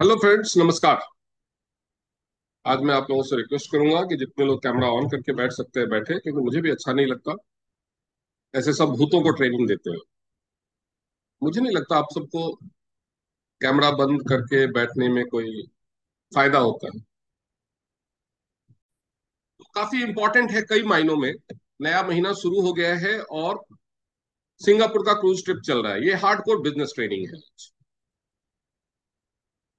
Hello friends, नमस्कार। आज मैं आप लोगों से रिक्वेस्ट करूंगा कि जितने लोग कैमरा ऑन करके बैठ सकते हैं बैठे, क्योंकि मुझे भी अच्छा नहीं लगता ऐसे सब भूतों को ट्रेनिंग देते हैं। मुझे नहीं लगता आप सबको कैमरा बंद करके बैठने में कोई फायदा होता है। तो काफी इंपॉर्टेंट है कई मायनों में। नया महीना शुरू हो गया है और सिंगापुर का क्रूज ट्रिप चल रहा है। ये हार्डकोर बिजनेस ट्रेनिंग है।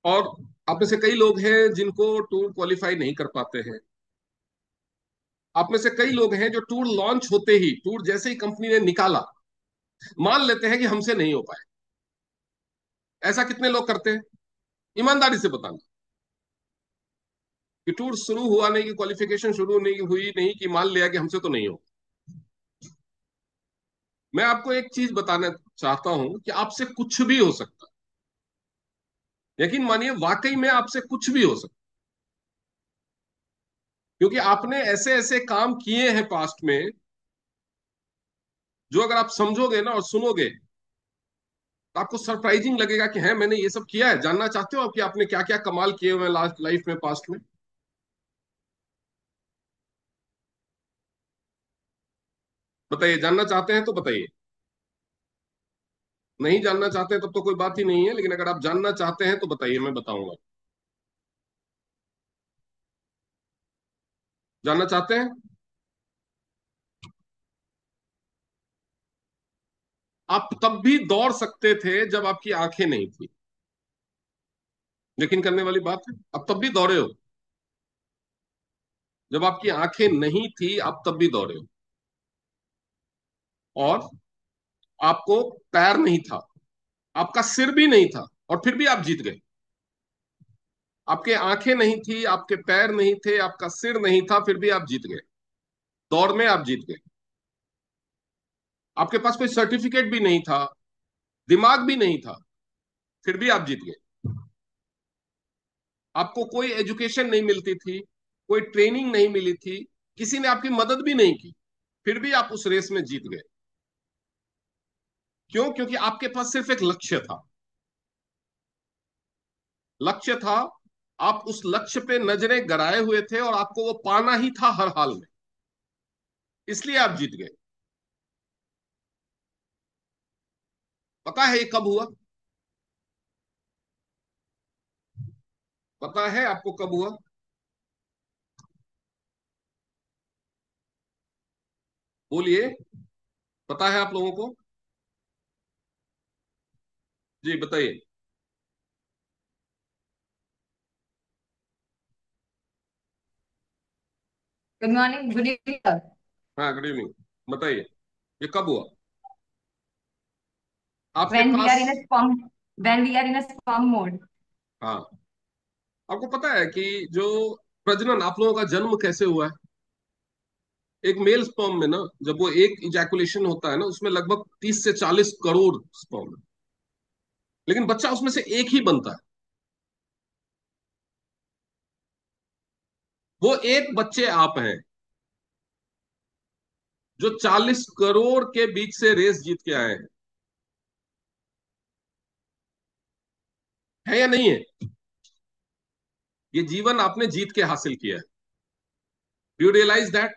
और आप में से कई लोग हैं जिनको टूर क्वालिफाई नहीं कर पाते हैं। आप में से कई लोग हैं जो टूर लॉन्च होते ही, टूर जैसे ही कंपनी ने निकाला, मान लेते हैं कि हमसे नहीं हो पाए। ऐसा कितने लोग करते हैं? ईमानदारी से बताना कि टूर शुरू हुआ नहीं, कि क्वालिफिकेशन शुरू नहीं हुई नहीं, कि मान लिया कि हमसे तो नहीं हो। मैं आपको एक चीज बताना चाहता हूं कि आपसे कुछ भी हो सकता है। यकीन मानिए, वाकई में आपसे कुछ भी हो सकता है। क्योंकि आपने ऐसे ऐसे काम किए हैं पास्ट में, जो अगर आप समझोगे ना और सुनोगे तो आपको सरप्राइजिंग लगेगा कि है मैंने ये सब किया है। जानना चाहते हो आप कि आपने क्या क्या कमाल किए हुए हैं लास्ट लाइफ में, पास्ट में? बताइए, जानना चाहते हैं तो बताइए। नहीं जानना चाहते तब तो कोई बात ही नहीं है, लेकिन अगर आप जानना चाहते हैं तो बताइए, मैं बताऊंगा। जानना चाहते हैं? आप तब भी दौड़ सकते थे जब आपकी आंखें नहीं थी। यकीन करने वाली बात है, आप तब भी दौड़े हो। जब आपकी आंखें नहीं थी आप तब भी दौड़े हो। और आपको पैर नहीं था, आपका सिर भी नहीं था, और फिर भी आप जीत गए। आपके आंखें नहीं थी, आपके पैर नहीं थे, आपका सिर नहीं था, फिर भी आप जीत गए। दौड़ में आप जीत गए। आपके पास कोई सर्टिफिकेट भी नहीं था, दिमाग भी नहीं था, फिर भी आप जीत गए। आपको कोई एजुकेशन नहीं मिलती थी, कोई ट्रेनिंग नहीं मिली थी, किसी ने आपकी मदद भी नहीं की, फिर भी आप उस रेस में जीत गए। क्यों? क्योंकि आपके पास सिर्फ एक लक्ष्य था। लक्ष्य था, आप उस लक्ष्य पे नजरें गड़ाए हुए थे और आपको वो पाना ही था हर हाल में। इसलिए आप जीत गए। पता है ये कब हुआ? पता है आपको कब हुआ? बोलिए। पता है आप लोगों को? जी बताइए। Good morning, good evening sir. हाँ, गुड इवनिंग। बताइए, ये कब हुआ आपके When we pass? are in a spam, when we are in a spam mode. हाँ, आपको पता है कि जो प्रजनन, आप लोगों का जन्म कैसे हुआ है? एक मेल स्पर्म में ना, जब वो एक इजैकुलेशन होता है ना, उसमें लगभग 30 से 40 करोड़ स्पर्म है। लेकिन बच्चा उसमें से एक ही बनता है। वो एक बच्चे आप हैं जो 40 करोड़ के बीच से रेस जीत के आए हैं। है या नहीं है? ये जीवन आपने जीत के हासिल किया है। Do you realise that?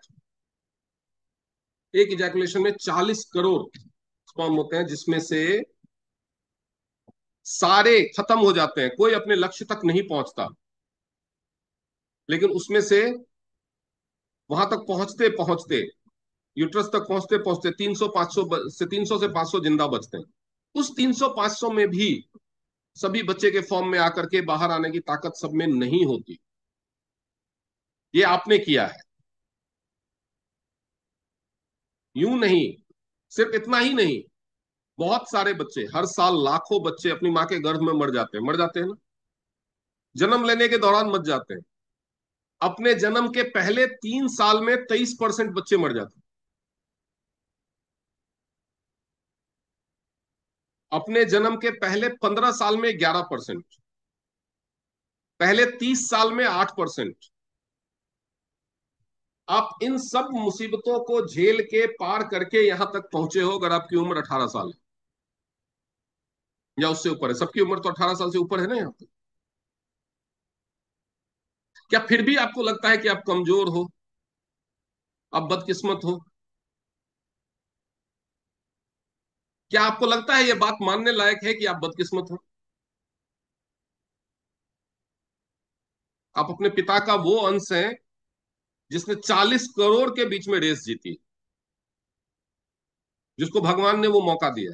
एक इजैकुलेशन में 40 करोड़ स्पर्म होते हैं, जिसमें से सारे खत्म हो जाते हैं, कोई अपने लक्ष्य तक नहीं पहुंचता। लेकिन उसमें से वहां तक पहुंचते पहुंचते, यूट्रस तक पहुंचते पहुंचते 300 से 500 जिंदा बचते हैं। उस 300 500 में भी सभी बच्चे के फॉर्म में आकर के बाहर आने की ताकत सब में नहीं होती। ये आपने किया है। यूं नहीं, सिर्फ इतना ही नहीं, बहुत सारे बच्चे, हर साल लाखों बच्चे अपनी माँ के गर्भ में मर जाते हैं। मर जाते हैं ना? जन्म लेने के दौरान मर जाते हैं। अपने जन्म के पहले 3 साल में 23% बच्चे मर जाते हैं। अपने जन्म के पहले 15 साल में 11%। पहले 30 साल में 8%। आप इन सब मुसीबतों को झेल के पार करके यहां तक पहुंचे हो, अगर आपकी उम्र 18 साल है या उससे ऊपर है। सबकी उम्र तो 18 साल से ऊपर है ना यहाँ पे। क्या फिर भी आपको लगता है कि आप कमजोर हो, आप बदकिस्मत हो? क्या आपको लगता है ये बात मानने लायक है कि आप बदकिस्मत हो? आप अपने पिता का वो अंश हैं जिसने 40 करोड़ के बीच में रेस जीती, जिसको भगवान ने वो मौका दिया,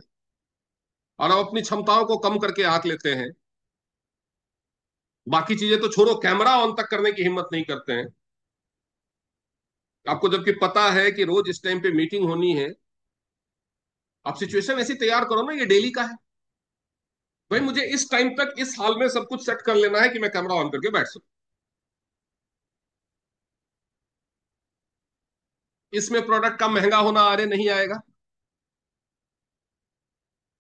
और आप अपनी क्षमताओं को कम करके आंक लेते हैं। बाकी चीजें तो छोड़ो, कैमरा ऑन तक करने की हिम्मत नहीं करते हैं। आपको जबकि पता है कि रोज इस टाइम पे मीटिंग होनी है, आप सिचुएशन ऐसी तैयार करो ना, ये डेली का है। भाई मुझे इस टाइम तक इस हाल में सब कुछ सेट कर लेना है कि मैं कैमरा ऑन करके बैठ सकूं। इसमें प्रोडक्ट का महंगा होना आरे नहीं आएगा।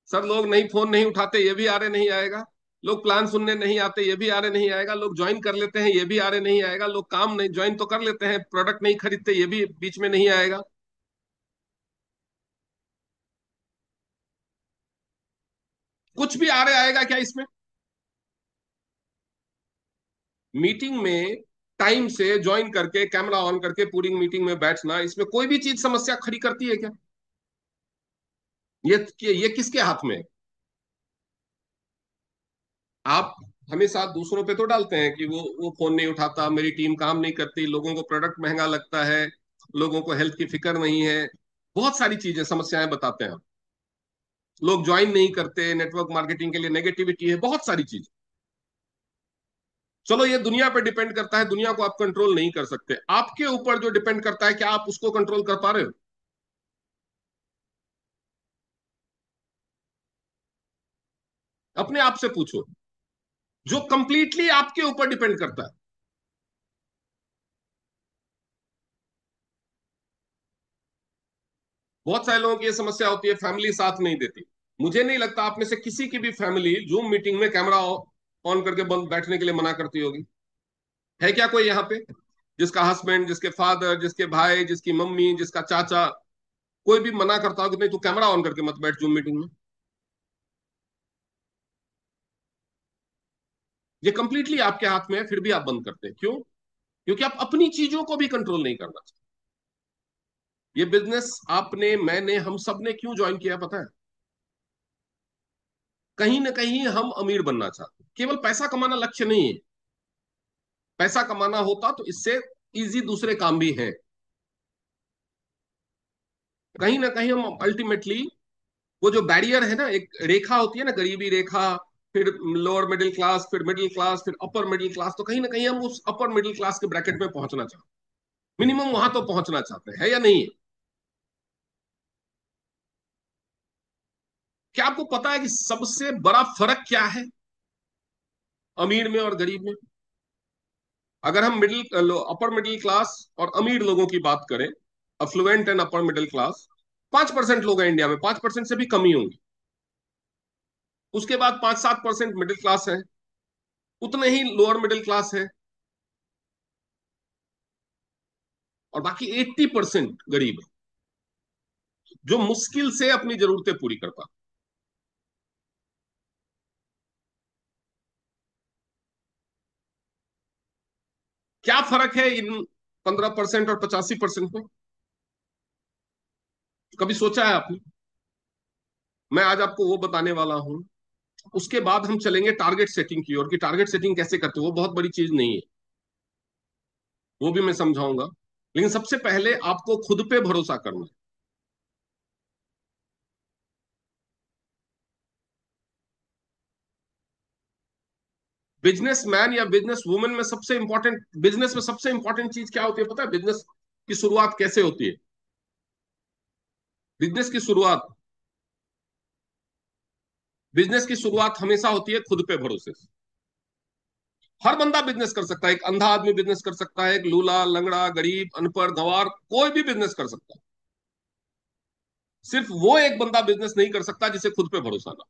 सर लोग नहीं, फोन नहीं उठाते, ये भी आरे नहीं आएगा। लोग प्लान सुनने नहीं आते, ये भी आरे नहीं आएगा। लोग ज्वाइन कर लेते हैं, ये भी आरे नहीं आएगा। लोग काम नहीं, ज्वाइन तो कर लेते हैं, प्रोडक्ट नहीं खरीदते, ये भी बीच में नहीं आएगा। कुछ भी आरे आएगा क्या इसमें? मीटिंग में टाइम से ज्वाइन करके कैमरा ऑन करके पूरी मीटिंग में बैठना, इसमें कोई भी चीज समस्या खड़ी करती है क्या? ये किसके हाथ में है? आप हमेशा दूसरों पे तो डालते हैं कि वो फोन नहीं उठाता, मेरी टीम काम नहीं करती, लोगों को प्रोडक्ट महंगा लगता है, लोगों को हेल्थ की फिक्र नहीं है। बहुत सारी चीजें, समस्याएं बताते हैं आप। लोग ज्वाइन नहीं करते, नेटवर्क मार्केटिंग के लिए नेगेटिविटी है, बहुत सारी चीज। चलो ये दुनिया पे डिपेंड करता है, दुनिया को आप कंट्रोल नहीं कर सकते। आपके ऊपर जो डिपेंड करता है, क्या आप उसको कंट्रोल कर पा रहे हो? अपने आप से पूछो, जो कंप्लीटली आपके ऊपर डिपेंड करता है। बहुत सारे लोगों की ये समस्या होती है, फैमिली साथ नहीं देती। मुझे नहीं लगता आप में से किसी की भी फैमिली जूम मीटिंग में कैमरा ऑन करके बंद बैठने के लिए मना करती होगी। है क्या कोई यहाँ पे जिसका हस्बैंड, जिसके फादर, जिसके भाई, जिसकी मम्मी, जिसका चाचा, कोई भी मना करता हो कि नहीं तू कैमरा ऑन करके मत बैठ जूम मीटिंग में? ये कंप्लीटली आपके हाथ में है, फिर भी आप बंद करते हैं, क्यों? क्योंकि आप अपनी चीजों को भी कंट्रोल नहीं करना चाहते। ये बिजनेस आपने, मैंने, हम सब ने क्यों ज्वाइन किया पता है? कहीं ना कहीं हम अमीर बनना चाहते हैं। केवल पैसा कमाना लक्ष्य नहीं है। पैसा कमाना होता तो इससे इजी दूसरे काम भी हैं। कहीं ना कहीं हम अल्टीमेटली, वो जो बैरियर है ना, एक रेखा होती है ना, गरीबी रेखा, फिर लोअर मिडिल क्लास, फिर मिडिल क्लास, फिर अपर मिडिल क्लास, तो कहीं ना कहीं हम उस अपर मिडिल क्लास के ब्रैकेट में पहुंचना चाहते हैं। मिनिमम वहां तो पहुंचना चाहते हैं, है या नहीं है? क्या आपको पता है कि सबसे बड़ा फर्क क्या है अमीर में और गरीब में? अगर हम मिडिल, अपर मिडिल क्लास और अमीर लोगों की बात करें, affluent and upper middle class, 5% लोग हैं इंडिया में, 5% से भी कम ही होंगे। उसके बाद 5-7% मिडिल क्लास है, उतने ही लोअर मिडिल क्लास है, और बाकी 80% गरीब है, जो मुश्किल से अपनी जरूरतें पूरी करता। क्या फर्क है इन 15% और 85% में? कभी सोचा है आपने? मैं आज आपको वो बताने वाला हूं। उसके बाद हम चलेंगे टारगेट सेटिंग की ओर, कि टारगेट सेटिंग कैसे करते हो, वो बहुत बड़ी चीज नहीं है, वो भी मैं समझाऊंगा। लेकिन सबसे पहले आपको खुद पे भरोसा करना है। बिजनेसमैन या बिजनेस वुमेन में सबसे इंपॉर्टेंट, बिजनेस में सबसे इंपॉर्टेंट चीज क्या होती है पता है? बिजनेस की शुरुआत कैसे होती है? बिजनेस की शुरुआत, बिजनेस की शुरुआत हमेशा होती है खुद पे भरोसे से। हर बंदा बिजनेस कर सकता है, एक अंधा आदमी बिजनेस कर सकता है, एक लूला लंगड़ा गरीब अनपढ़ गंवार कोई भी बिजनेस कर सकता है। सिर्फ वो एक बंदा बिजनेस नहीं कर सकता जिसे खुद पे भरोसा ना।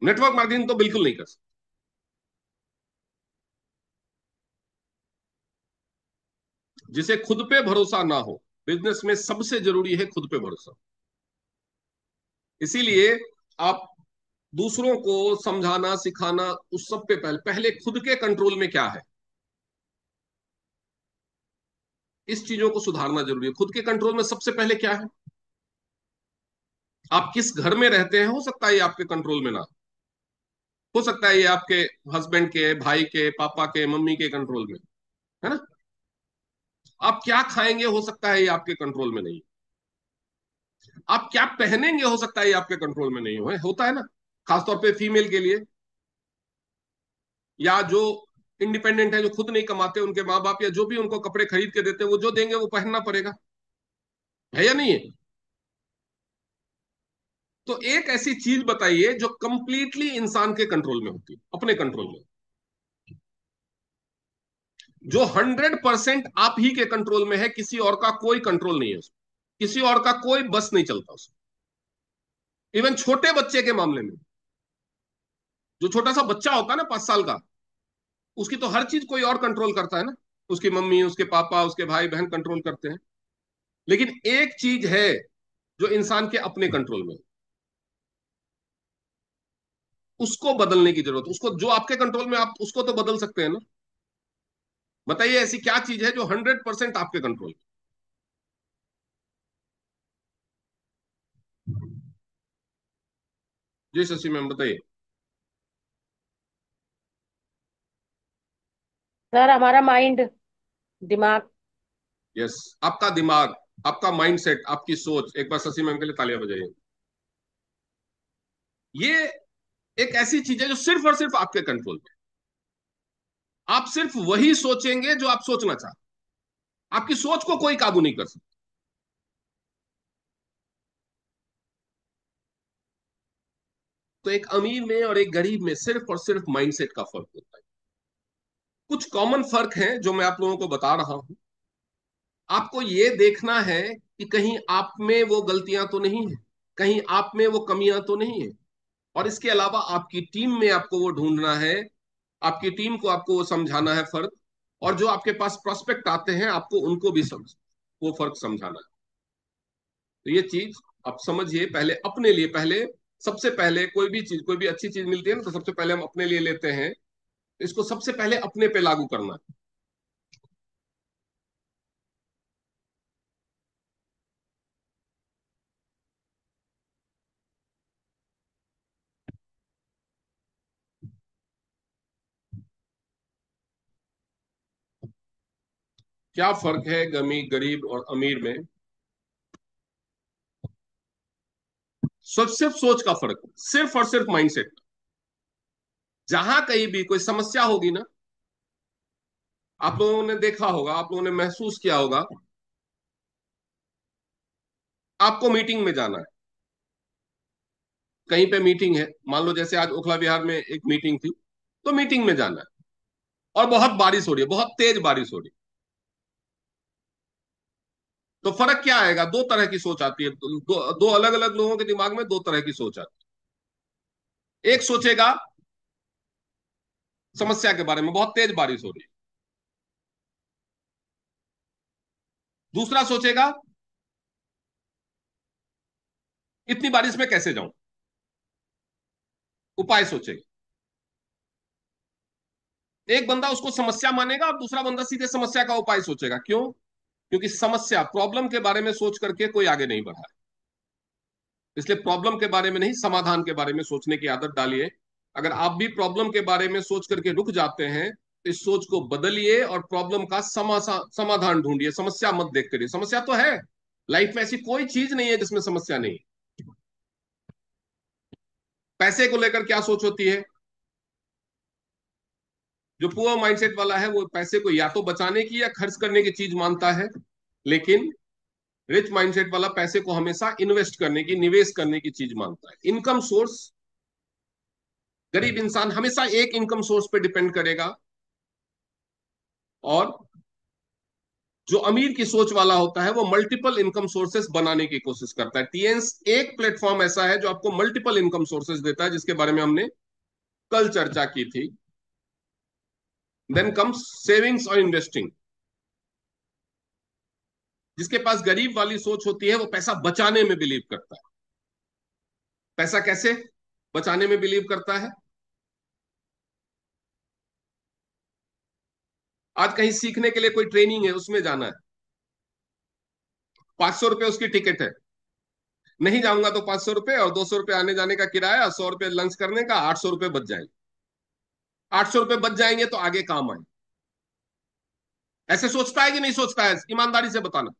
नेटवर्क मार्केटिंग तो बिल्कुल नहीं कर सकता। जिसे खुद पे भरोसा ना हो, बिजनेस में सबसे जरूरी है खुद पे भरोसा। इसीलिए आप दूसरों को समझाना सिखाना, उस सब पे पहले पहले खुद के कंट्रोल में क्या है, इस चीजों को सुधारना जरूरी है। खुद के कंट्रोल में सबसे पहले क्या है, आप किस घर में रहते हैं, हो सकता है ये आपके कंट्रोल में ना, हो सकता है ये आपके हस्बैंड के, भाई के, पापा के, मम्मी के कंट्रोल में, है ना। आप क्या खाएंगे, हो सकता है ये आपके कंट्रोल में नहीं। आप क्या पहनेंगे, हो सकता है ये आपके कंट्रोल में नहीं हो, होता है ना, खासतौर पे फीमेल के लिए, या जो इंडिपेंडेंट है, जो खुद नहीं कमाते, उनके माँ बाप या जो भी उनको कपड़े खरीद के देते हैं, वो जो देंगे वो पहनना पड़ेगा, है या नहीं है। तो एक ऐसी चीज बताइए जो कंप्लीटली इंसान के कंट्रोल में होती है, अपने कंट्रोल में, जो 100% आप ही के कंट्रोल में है, किसी और का कोई कंट्रोल नहीं है उसमें, किसी और का कोई बस नहीं चलता उसमें। इवन छोटे बच्चे के मामले में, जो छोटा सा बच्चा होता है ना 5 साल का, उसकी तो हर चीज कोई और कंट्रोल करता है ना, उसकी मम्मी, उसके पापा, उसके भाई बहन कंट्रोल करते हैं। लेकिन एक चीज है जो इंसान के अपने कंट्रोल में है, उसको बदलने की जरूरत है। उसको, जो आपके कंट्रोल में, आप उसको तो बदल सकते हैं ना। बताइए ऐसी क्या चीज है जो 100% आपके कंट्रोल में। जी शशि मैम बताइए। सर हमारा माइंड, दिमाग। यस, आपका दिमाग, आपका माइंडसेट, आपकी सोच। एक बार शशि मैम के लिए तालियां बजाइए। ये एक ऐसी चीज है जो सिर्फ और सिर्फ आपके कंट्रोल में। आप सिर्फ वही सोचेंगे जो आप सोचना चाहते, आपकी सोच को कोई काबू नहीं कर सकता। तो एक अमीर में और एक गरीब में सिर्फ और सिर्फ माइंडसेट का फर्क होता है। कुछ कॉमन फर्क है जो मैं आप लोगों को बता रहा हूं। आपको ये देखना है कि कहीं आप में वो गलतियां तो नहीं है, कहीं आप में वो कमियां तो नहीं है। और इसके अलावा आपकी टीम में आपको वो ढूंढना है, आपकी टीम को आपको वो समझाना है फर्क। और जो आपके पास प्रोस्पेक्ट आते हैं, आपको उनको भी समझ, वो फर्क समझाना है। तो ये चीज आप समझिए पहले अपने लिए। पहले, सबसे पहले कोई भी चीज, कोई भी अच्छी चीज मिलती है ना, तो सबसे पहले हम अपने लिए लेते हैं। इसको सबसे पहले अपने पे लागू करना है। क्या फर्क है गरीब और अमीर में? सिर्फ सोच का फर्क है, सिर्फ और सिर्फ माइंडसेट। जहां कहीं भी कोई समस्या होगी ना, आप लोगों ने देखा होगा, आप लोगों ने महसूस किया होगा, आपको मीटिंग में जाना है, कहीं पे मीटिंग है, मान लो जैसे आज ओखला विहार में एक मीटिंग थी, तो मीटिंग में जाना है, और बहुत बारिश हो रही है, बहुत तेज बारिश हो रही है। तो फर्क क्या आएगा? दो तरह की सोच आती है, दो अलग अलग लोगों के दिमाग में दो तरह की सोच आती है। एक सोचेगा समस्या के बारे में, बहुत तेज बारिश हो रही है। दूसरा सोचेगा इतनी बारिश में कैसे जाऊं, उपाय सोचेगा। एक बंदा उसको समस्या मानेगा और दूसरा बंदा सीधे समस्या का उपाय सोचेगा। क्यों? क्योंकि समस्या, प्रॉब्लम के बारे में सोच करके कोई आगे नहीं बढ़ा है। इसलिए प्रॉब्लम के बारे में नहीं, समाधान के बारे में सोचने की आदत डालिए। अगर आप भी प्रॉब्लम के बारे में सोच करके रुक जाते हैं, तो इस सोच को बदलिए और प्रॉब्लम का समाधान ढूंढिए। समस्या मत देख करिए, समस्या तो है लाइफ में, ऐसी कोई चीज नहीं है जिसमें समस्या नहीं। पैसे को लेकर क्या सोच होती है? जो पुअर माइंडसेट वाला है वो पैसे को या तो बचाने की या खर्च करने की चीज मानता है। लेकिन रिच माइंडसेट वाला पैसे को हमेशा इन्वेस्ट करने की, निवेश करने की चीज मानता है, इनकम सोर्स। गरीब इंसान हमेशा एक इनकम सोर्स पे डिपेंड करेगा, और जो अमीर की सोच वाला होता है वो मल्टीपल इनकम सोर्सेस बनाने की कोशिश करता है। टीएन्स एक प्लेटफॉर्म ऐसा है जो आपको मल्टीपल इनकम सोर्सेस देता है, जिसके बारे में हमने कल चर्चा की थी। देन कम्स सेविंग्स और इन्वेस्टिंग। जिसके पास गरीब वाली सोच होती है वो पैसा बचाने में बिलीव करता है। पैसा कैसे? बचाने में बिलीव करता है। आज कहीं सीखने के लिए कोई ट्रेनिंग है, उसमें जाना है, 500 रुपये उसकी टिकट है। नहीं जाऊंगा तो 500 रुपये, और 200 रुपये आने जाने का किराया, 100 रुपये लंच करने का, 800 रुपये बच जाएंगे। 800 रुपये बच जाएंगे तो आगे काम आए। ऐसे सोचता है कि नहीं सोचता है? ईमानदारी से बताना।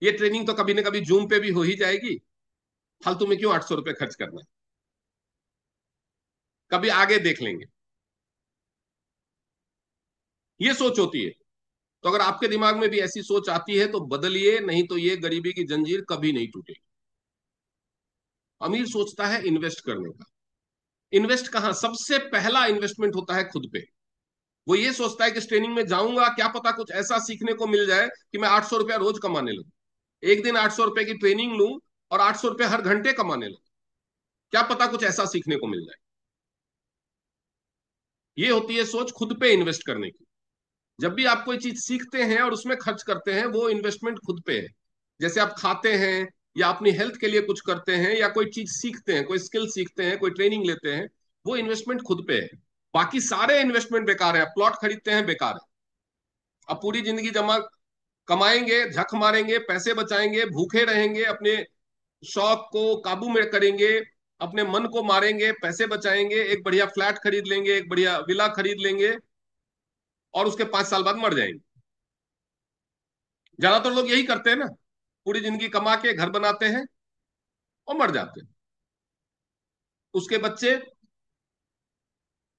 ये ट्रेनिंग तो कभी ना कभी जूम पे भी हो ही जाएगी। फालतू में क्यों 800 रुपये खर्च करना है? कभी आगे देख लेंगे। ये सोच होती है। तो अगर आपके दिमाग में भी ऐसी सोच आती है तो बदलिए, नहीं तो ये गरीबी की जंजीर कभी नहीं टूटेगी। अमीर सोचता है इन्वेस्ट करने का। इन्वेस्ट कहां? सबसे पहला इन्वेस्टमेंट होता है खुद पे। वो ये सोचता है कि इस ट्रेनिंग में जाऊंगा, क्या पता कुछ ऐसा सीखने को मिल जाए कि मैं 800 रुपया रोज कमाने लगूं। एक दिन 800 रुपए की ट्रेनिंग लूं और 800 रुपये हर घंटे कमाने लगूं। क्या पता कुछ ऐसा सीखने को मिल जाए। ये होती है सोच खुद पे इन्वेस्ट करने की। जब भी आप कोई चीज सीखते हैं और उसमें खर्च करते हैं, वो इन्वेस्टमेंट खुद पे है। जैसे आप खाते हैं या अपनी हेल्थ के लिए कुछ करते हैं या कोई चीज सीखते हैं, कोई स्किल सीखते हैं, कोई ट्रेनिंग लेते हैं, वो इन्वेस्टमेंट खुद पे है। बाकी सारे इन्वेस्टमेंट बेकार है। प्लॉट खरीदते हैं, बेकार है। अब पूरी जिंदगी जमा कमाएंगे, झक मारेंगे, पैसे बचाएंगे, भूखे रहेंगे, अपने शौक को काबू में करेंगे, अपने मन को मारेंगे, पैसे बचाएंगे, एक बढ़िया फ्लैट खरीद लेंगे, एक बढ़िया विला खरीद लेंगे, और उसके 5 साल बाद मर जाएंगे। ज्यादातर लोग यही करते हैं ना। पूरी जिंदगी कमा के घर बनाते हैं और मर जाते हैं। उसके बच्चे,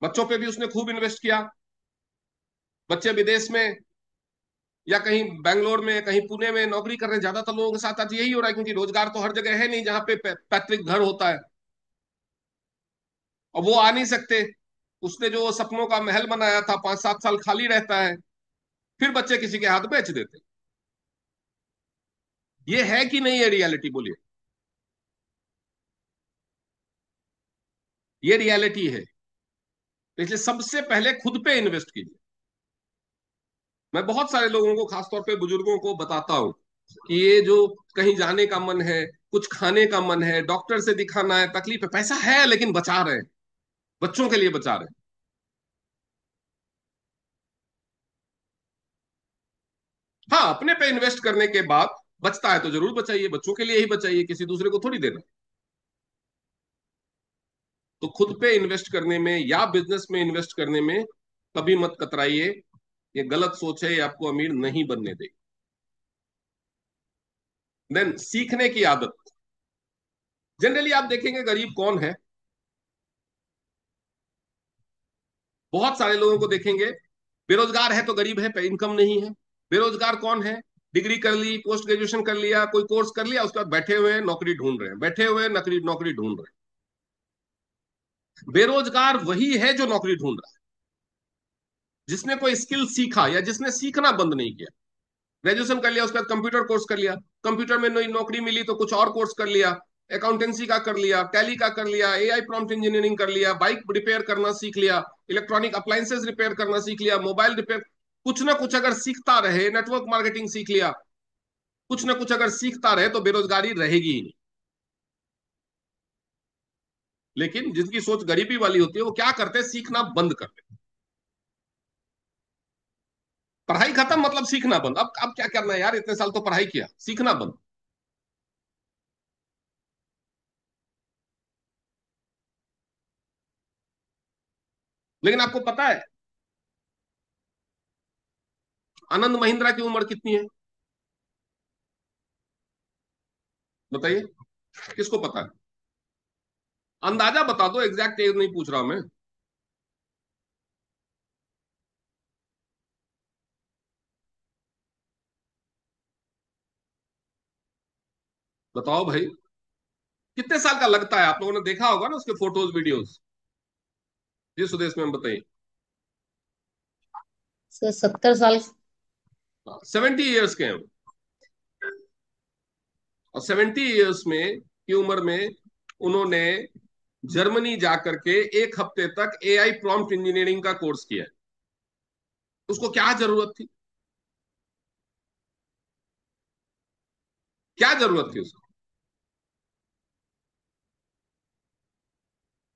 बच्चों पे भी उसने खूब इन्वेस्ट किया। बच्चे विदेश में या कहीं बैंगलोर में, कहीं पुणे में नौकरी कर रहे हैं। ज्यादातर लोगों के साथ आज यही हो रहा है, क्योंकि रोजगार तो हर जगह है नहीं जहां पे पैतृक घर होता है, और वो आ नहीं सकते। उसने जो सपनों का महल बनाया था, 5-7 साल खाली रहता है, फिर बच्चे किसी के हाथ बेच देते। ये है कि नहीं? है रियलिटी, बोलिए। ये रियलिटी है। तो इसलिए सबसे पहले खुद पे इन्वेस्ट कीजिए। मैं बहुत सारे लोगों को, खासतौर पे बुजुर्गों को बताता हूं कि ये जो कहीं जाने का मन है, कुछ खाने का मन है, डॉक्टर से दिखाना है, तकलीफ है, पैसा है लेकिन बचा रहे हैं, बच्चों के लिए बचा रहे हैं। हाँ, अपने पे इन्वेस्ट करने के बाद बचता है तो जरूर बचाइए, बच्चों के लिए ही बचाइए, किसी दूसरे को थोड़ी देना। तो खुद पे इन्वेस्ट करने में या बिजनेस में इन्वेस्ट करने में कभी मत कतराइए। ये गलत सोच है, ये आपको अमीर नहीं बनने देगी। देन सीखने की आदत। जनरली आप देखेंगे गरीब कौन है? बहुत सारे लोगों को देखेंगे, बेरोजगार है तो गरीब है, पे इनकम नहीं है। बेरोजगार कौन है? डिग्री कर ली, पोस्ट ग्रेजुएशन कर लिया, कोई कोर्स कर लिया, उसके बाद बैठे हुए हैं, नौकरी ढूंढ रहे हैं, बैठे हुए हैं, नौकरी नौकरी ढूंढ रहे हैं। बेरोजगार वही है जो नौकरी ढूंढ रहा है, जिसने कोई स्किल सीखा या जिसने सीखना बंद नहीं किया। ग्रेजुएशन कर लिया, उसके बाद कंप्यूटर कोर्स कर लिया, कंप्यूटर में नई नौकरी मिली तो कुछ और कोर्स कर लिया, अकाउंटेंसी का कर लिया, टैली का कर लिया, एआई प्रॉम्प्ट इंजीनियरिंग कर लिया, बाइक रिपेयर करना सीख लिया, इलेक्ट्रॉनिक अप्लायंसेस रिपेयर करना सीख लिया, मोबाइल रिपेयर। कुछ ना कुछ अगर सीखता रहे, नेटवर्क मार्केटिंग सीख लिया, कुछ ना कुछ अगर सीखता रहे तो बेरोजगारी रहेगी ही नहीं। लेकिन जिनकी सोच गरीबी वाली होती है, वो क्या करते हैं? सीखना बंद करते हैं। पढ़ाई खत्म मतलब सीखना बंद। अब क्या करना है यार, इतने साल तो पढ़ाई किया, सीखना बंद। लेकिन आपको पता है आनंद महिंद्रा की उम्र कितनी है? बताइए, किसको पता है? अंदाजा बता दो, एग्जैक्ट एज नहीं पूछ रहा मैं। बताओ भाई, कितने साल का लगता है? आप लोगों ने देखा होगा ना उसके फोटोज वीडियोस। जी सुदेश मैम बताइए। सर 70 साल। 70 ईयर्स के हैं वो। और 70 ईयर्स में की उम्र में उन्होंने जर्मनी जाकर के 1 हफ्ते तक एआई प्रॉम्प्ट इंजीनियरिंग का कोर्स किया है। उसको क्या जरूरत थी? क्या जरूरत थी उसको?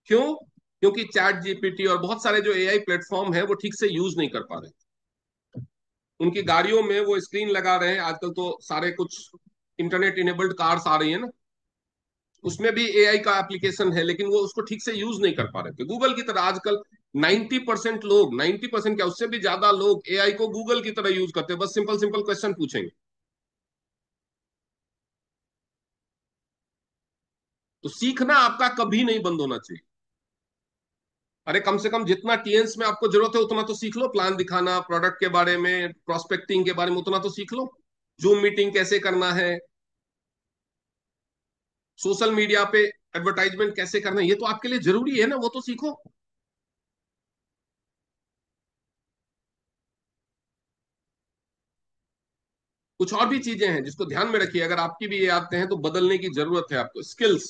क्यों? क्योंकि चैट जीपीटी और बहुत सारे जो एआई प्लेटफॉर्म है वो ठीक से यूज नहीं कर पा रहे। उनकी गाड़ियों में वो स्क्रीन लगा रहे हैं, आजकल तो सारे कुछ इंटरनेट इनेबल्ड कार्स आ रही है ना, उसमें भी एआई का एप्लीकेशन है, लेकिन वो उसको ठीक से यूज नहीं कर पा रहे थे। गूगल की तरह आजकल 90% लोग, 90% क्या उससे भी ज्यादा लोग एआई को गूगल की तरह यूज करते हैं, बस सिंपल सिंपल क्वेश्चन पूछेंगे। तो सीखना आपका कभी नहीं बंद होना चाहिए। अरे कम से कम जितना टीएन्स में आपको जरूरत है उतना तो सीख लो, प्लान दिखाना, प्रोडक्ट के बारे में, प्रोस्पेक्टिंग के बारे में उतना तो सीख लो। जूम मीटिंग कैसे करना है, सोशल मीडिया पे एडवर्टाइजमेंट कैसे करना है, ये तो आपके लिए जरूरी है ना, वो तो सीखो। कुछ और भी चीजें हैं जिसको ध्यान में रखिए, अगर आपकी भी ये आते हैं तो बदलने की जरूरत है आपको। स्किल्स,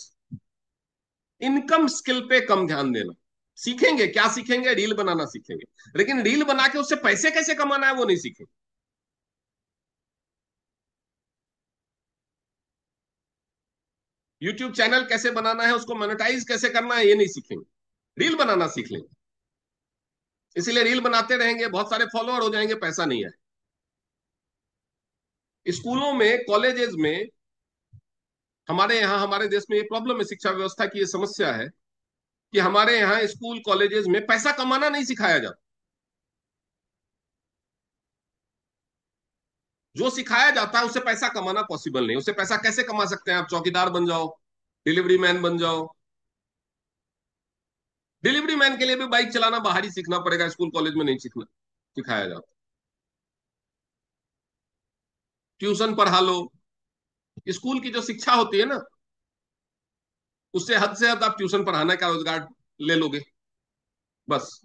इनकम स्किल पे कम ध्यान देना। सीखेंगे क्या? सीखेंगे रील बनाना सीखेंगे, लेकिन रील बना के उससे पैसे कैसे कमाना है वो नहीं सीखेंगे। यूट्यूब चैनल कैसे बनाना है, उसको मोनेटाइज कैसे करना है, ये नहीं सीखेंगे। रील बनाना सीख लेंगे, इसीलिए रील बनाते रहेंगे, बहुत सारे फॉलोअर हो जाएंगे, पैसा नहीं है। स्कूलों में, कॉलेजेस में, हमारे यहाँ, हमारे देश में ये प्रॉब्लम है, शिक्षा व्यवस्था की ये समस्या है कि हमारे यहाँ स्कूल कॉलेजेस में पैसा कमाना नहीं सिखाया जाता। जो सिखाया जाता है उससे पैसा कमाना पॉसिबल नहीं। उससे पैसा कैसे कमा सकते हैं? आप चौकीदार बन जाओ, डिलीवरी मैन बन जाओ। डिलीवरी मैन के लिए भी बाइक चलाना बाहर ही सीखना पड़ेगा, स्कूल कॉलेज में नहीं सीखना सिखाया जाता। ट्यूशन पढ़ा लो। स्कूल की जो शिक्षा होती है ना, उससे हद से हद आप ट्यूशन पढ़ाना का रोजगार ले लोगे बस।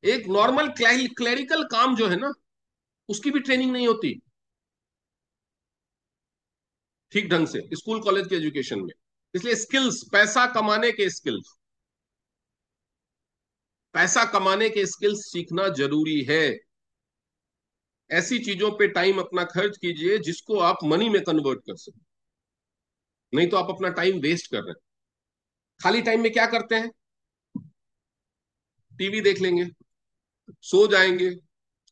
एक नॉर्मल क्लैरिकल काम जो है ना, उसकी भी ट्रेनिंग नहीं होती ठीक ढंग से स्कूल कॉलेज के एजुकेशन में। इसलिए स्किल्स, पैसा कमाने के स्किल्स, पैसा कमाने के स्किल्स सीखना जरूरी है। ऐसी चीजों पे टाइम अपना खर्च कीजिए जिसको आप मनी में कन्वर्ट कर सकें, नहीं तो आप अपना टाइम वेस्ट कर रहे हैं। खाली टाइम में क्या करते हैं? टीवी देख लेंगे, सो जाएंगे,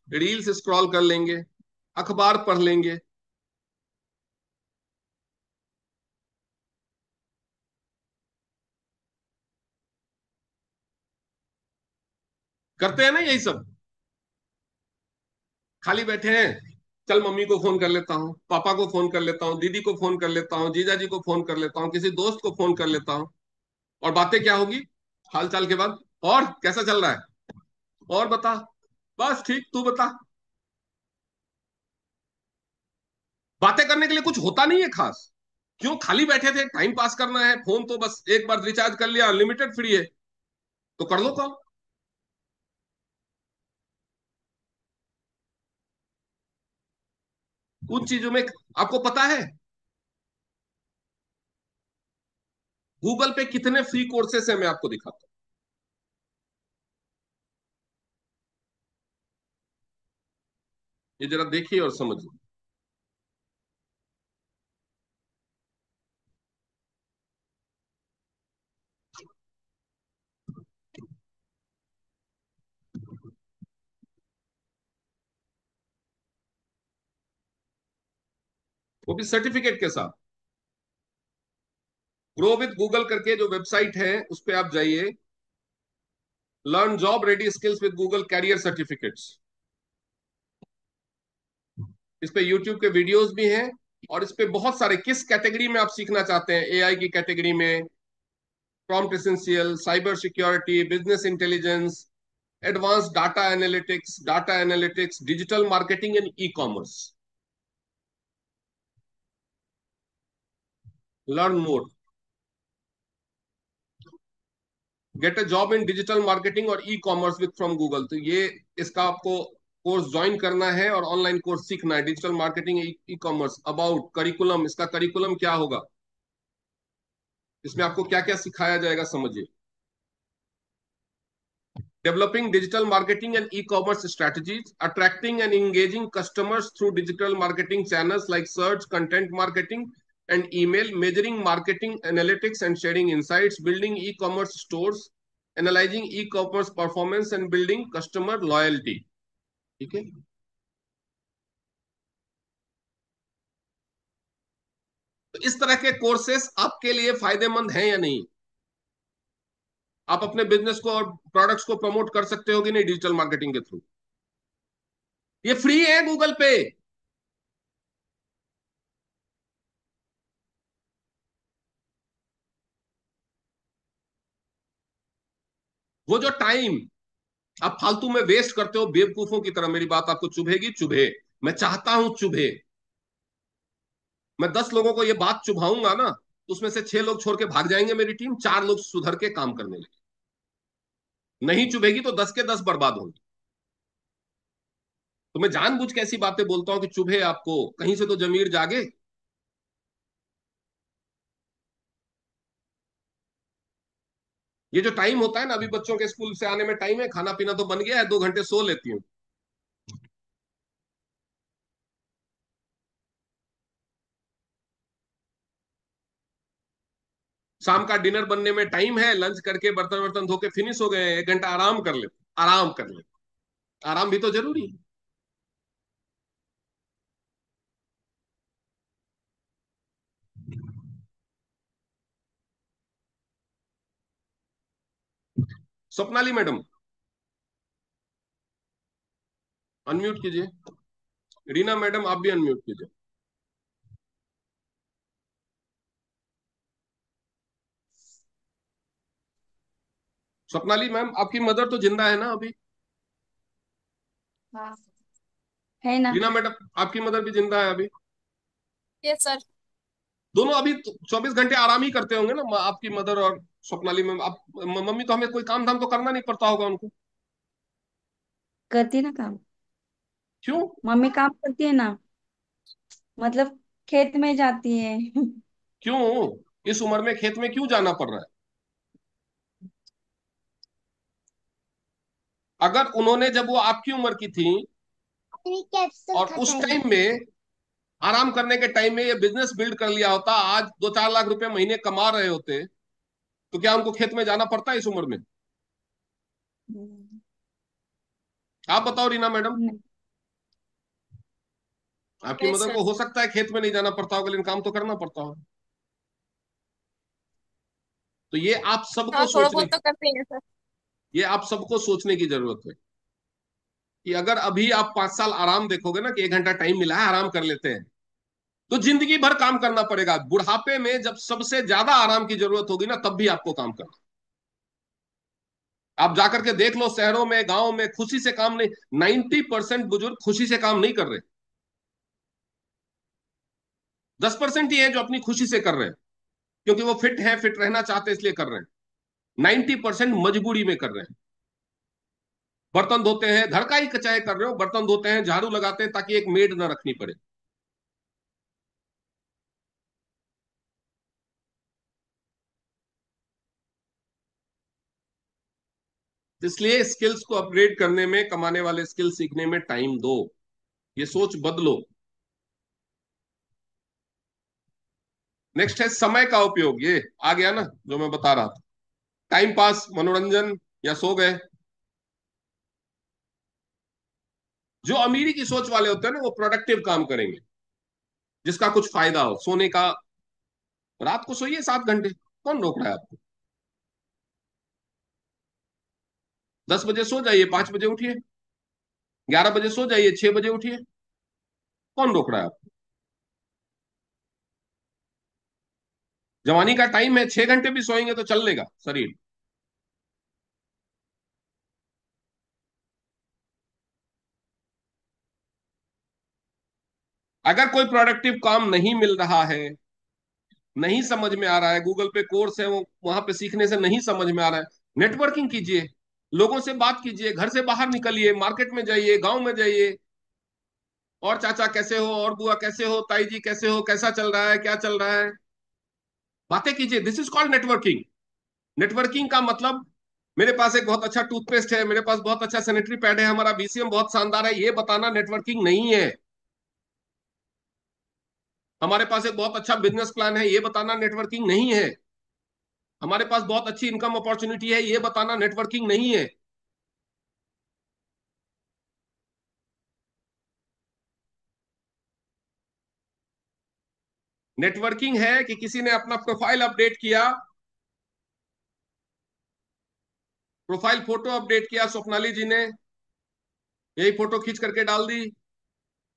रील्स स्क्रॉल कर लेंगे, अखबार पढ़ लेंगे। करते हैं ना यही सब। खाली बैठे हैं, चल मम्मी को फोन कर लेता हूँ, पापा को फोन कर लेता हूँ, दीदी को फोन कर लेता हूँ, जीजा जी को फोन कर लेता हूँ, किसी दोस्त को फोन कर लेता हूँ। और बातें क्या होगी? हाल चाल के बाद, और कैसा चल रहा है, और बता, बस ठीक, तू बता। बातें करने के लिए कुछ होता नहीं है खास। क्यों? खाली बैठे थे, टाइम पास करना है, फोन तो बस एक बार रिचार्ज कर लिया, अनलिमिटेड फ्री है, तो कर लो कॉल। उन चीजों में आपको पता है गूगल पे कितने फ्री कोर्सेस है, मैं आपको दिखाता हूँ। ये जरा देखिए और समझिए। वो भी सर्टिफिकेट के साथ। ग्रो विद गूगल करके जो वेबसाइट है उस पर आप जाइए, learn job ready skills with Google career certificates. इस पे यूट्यूब के वीडियोस भी हैं, और इस पे बहुत सारे, किस कैटेगरी में आप सीखना चाहते हैं, एआई की कैटेगरी में, prompt essential, cyber security, business intelligence, advance data analytics, digital marketing and e commerce. Learn more, get a job in digital marketing और e commerce with from Google. तो ये, इसका आपको कोर्स ज्वाइन करना है और ऑनलाइन कोर्स सीखना है, digital marketing e commerce. About curriculum, इसका करिकुलम क्या होगा, इसमें आपको क्या क्या सिखाया जाएगा समझिए। Developing digital marketing and e commerce strategies, attracting and engaging customers through digital marketing channels like search, content marketing, and email, measuring marketing analytics and sharing insights, building e-commerce stores, analyzing e-commerce performance and building customer loyalty. ठीक है। तो इस तरह के courses आपके लिए फायदेमंद हैं या नहीं? आप अपने बिजनेस को और प्रोडक्ट्स को प्रमोट कर सकते हो कि नहीं डिजिटल मार्केटिंग के थ्रू? ये फ्री है गूगल पे। वो जो टाइम आप फालतू में वेस्ट करते हो बेवकूफों की तरह, मेरी बात आपको चुभेगी, चुभे, मैं चाहता हूं चुभे। मैं 10 लोगों को ये बात चुभाऊंगा ना, तो उसमें से 6 लोग छोड़ के भाग जाएंगे मेरी टीम, 4 लोग सुधर के काम करने लगे। नहीं चुभेगी तो 10 के 10 बर्बाद होंगे। तो मैं जानबूझ के ऐसी बातें बोलता हूं कि चुभे आपको, कहीं से तो जमीर जागे। ये जो टाइम होता है ना, अभी बच्चों के स्कूल से आने में टाइम है, खाना पीना तो बन गया है, 2 घंटे सो लेती हूँ। शाम का डिनर बनने में टाइम है, लंच करके बर्तन वर्तन धो के फिनिश हो गए, 1 घंटा आराम कर लेते, आराम कर लेते। आराम भी तो जरूरी है। स्वप्नाली मैडम, अनम्यूट कीजिए। रीना मैडम, आप भी अनम्यूट कीजिए। स्वप्नाली मैम, आपकी मदर तो जिंदा है ना अभी? हाँ, है ना। रीना मैडम, आपकी मदर भी जिंदा है अभी? Yes sir. दोनों अभी 24 घंटे आराम ही करते होंगे ना, आपकी मदर और स्वप्नाली मैम। आप मम्मी तो हमें कोई काम धाम तो करना नहीं पड़ता होगा उनको? करती है ना काम। क्यों? मम्मी काम करती है ना, मतलब खेत में जाती है। क्यों इस उम्र में खेत में क्यों जाना पड़ रहा है? अगर उन्होंने, जब वो आपकी उम्र की थी और उस टाइम में आराम करने के टाइम में ये बिजनेस बिल्ड कर लिया होता, आज 2-4 लाख रुपए महीने कमा रहे होते, तो क्या उनको खेत में जाना पड़ता है इस उम्र में? आप बताओ रीना मैडम। नहीं। आपकी यस मदर सर। को हो सकता है खेत में नहीं जाना पड़ता होगा, लेकिन काम तो करना पड़ता हो। तो हाँ, थोड़ा बहुत तो करते हैं सर। ये आप सबको सोचने की जरूरत है कि अगर अभी आप 5 साल आराम देखोगे ना, कि 1 घंटा टाइम मिला है आराम कर लेते हैं, तो जिंदगी भर काम करना पड़ेगा। बुढ़ापे में जब सबसे ज्यादा आराम की जरूरत होगी ना, तब भी आपको काम करना। आप जाकर के देख लो, शहरों में, गांव में खुशी से काम नहीं, 90% बुजुर्ग खुशी से काम नहीं कर रहे। 10% ही है जो अपनी खुशी से कर रहे हैं, क्योंकि वो फिट है, फिट रहना चाहते हैं इसलिए कर रहे हैं। 90% मजबूरी में कर रहे हैं। बर्तन धोते हैं, घर का ही चाहे कर रहे हो, बर्तन धोते हैं, झाड़ू लगाते हैं, ताकि एक मेड ना रखनी पड़े। इसलिए स्किल्स को अपग्रेड करने में, कमाने वाले स्किल सीखने में टाइम दो। ये सोच बदलो। नेक्स्ट है समय का उपयोग। ये आ गया ना जो मैं बता रहा था, टाइम पास, मनोरंजन, या सो गए। जो अमीरी की सोच वाले होते हैं ना, वो प्रोडक्टिव काम करेंगे, जिसका कुछ फायदा हो। सोने का, रात को सोइए 7 घंटे, कौन रोक रहा है आपको? 10 बजे सो जाइए, 5 बजे उठिए। 11 बजे सो जाइए, 6 बजे उठिए। कौन रोक रहा है आपको? जवानी का टाइम है, 6 घंटे भी सोएंगे तो चल लेगा शरीर। अगर कोई प्रोडक्टिव काम नहीं मिल रहा है, नहीं समझ में आ रहा है, गूगल पे कोर्स है, वो वहां पे सीखने से नहीं समझ में आ रहा है, नेटवर्किंग कीजिए, लोगों से बात कीजिए, घर से बाहर निकलिए, मार्केट में जाइए, गांव में जाइए। और चाचा कैसे हो, और बुआ कैसे हो, ताई जी कैसे हो, कैसा चल रहा है, क्या चल रहा है, बातें कीजिए। This is called networking. Networking का मतलब, मेरे पास एक बहुत अच्छा टूथपेस्ट है, मेरे पास बहुत अच्छा सैनिटरी पैड है, हमारा बीसीएम बहुत शानदार है, ये बताना नेटवर्किंग नहीं है। हमारे पास एक बहुत अच्छा बिजनेस प्लान है, ये बताना नेटवर्किंग नहीं है। हमारे पास बहुत अच्छी इनकम अपॉर्चुनिटी है, ये बताना नेटवर्किंग नहीं है। नेटवर्किंग है कि किसी ने अपना प्रोफाइल अपडेट किया, प्रोफाइल फोटो अपडेट किया स्वप्नाली जी ने, यही फोटो खींच करके डाल दी।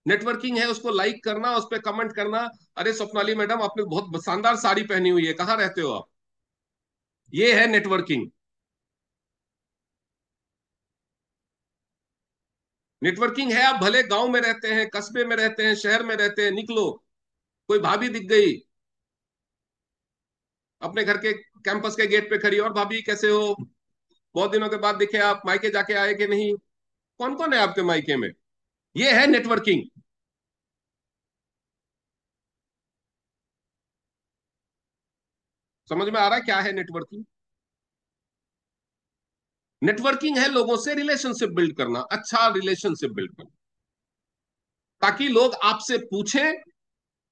नेटवर्किंग है उसको लाइक करना, उस पर कमेंट करना, अरे स्वप्नाली मैडम आपने बहुत शानदार साड़ी पहनी हुई है, कहाँ रहते हो आप। ये है नेटवर्किंग। नेटवर्किंग है आप भले गांव में रहते हैं, कस्बे में रहते हैं, शहर में रहते हैं, निकलो, कोई भाभी दिख गई अपने घर के कैंपस के गेट पे खड़ी, और भाभी कैसे हो, बहुत दिनों के बाद दिखे आप, मायके जाके आए कि नहीं, कौन कौन है आपके मायके में। ये है नेटवर्किंग। समझ में आ रहा है क्या है नेटवर्किंग। नेटवर्किंग है लोगों से रिलेशनशिप बिल्ड करना, अच्छा रिलेशनशिप बिल्ड करना, ताकि लोग आपसे पूछें।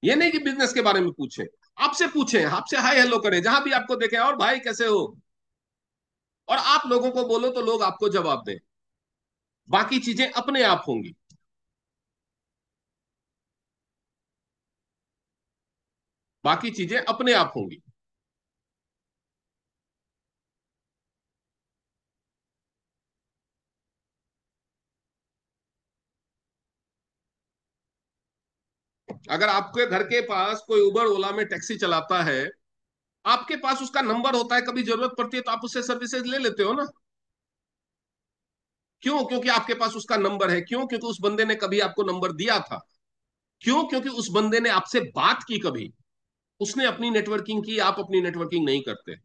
ये नहीं कि बिजनेस के बारे में पूछें, आपसे पूछें, आपसे हाय हेलो करें, जहां भी आपको देखें, और भाई कैसे हो, और आप लोगों को बोलो तो लोग आपको जवाब दें। बाकी चीजें अपने आप होंगी। बाकी चीजें अपने आप होंगी। अगर आपके घर के पास कोई उबर ओला में टैक्सी चलाता है, आपके पास उसका नंबर होता है, कभी जरूरत पड़ती है तो आप उससे सर्विसेज ले लेते हो ना। क्यों? क्योंकि आपके पास उसका नंबर है। क्यों? क्योंकि उस बंदे ने कभी आपको नंबर दिया था। क्यों? क्योंकि उस बंदे ने आपसे बात की कभी, उसने अपनी नेटवर्किंग की, आप अपनी नेटवर्किंग नहीं करते।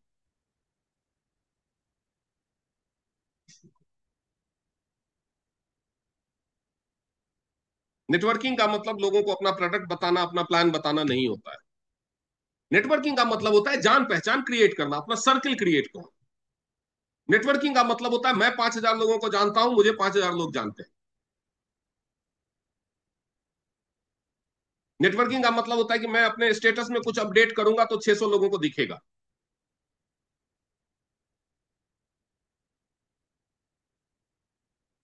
नेटवर्किंग का मतलब लोगों को अपना प्रोडक्ट बताना, अपना प्लान बताना नहीं होता है। नेटवर्किंग का मतलब होता है जान पहचान क्रिएट करना, अपना सर्किल क्रिएट करना। नेटवर्किंग का मतलब होता है मैं 5,000 लोगों को जानता हूं, मुझे 5,000 लोग जानते हैं। नेटवर्किंग का मतलब होता है कि मैं अपने स्टेटस में कुछ अपडेट करूंगा तो 600 लोगों को दिखेगा।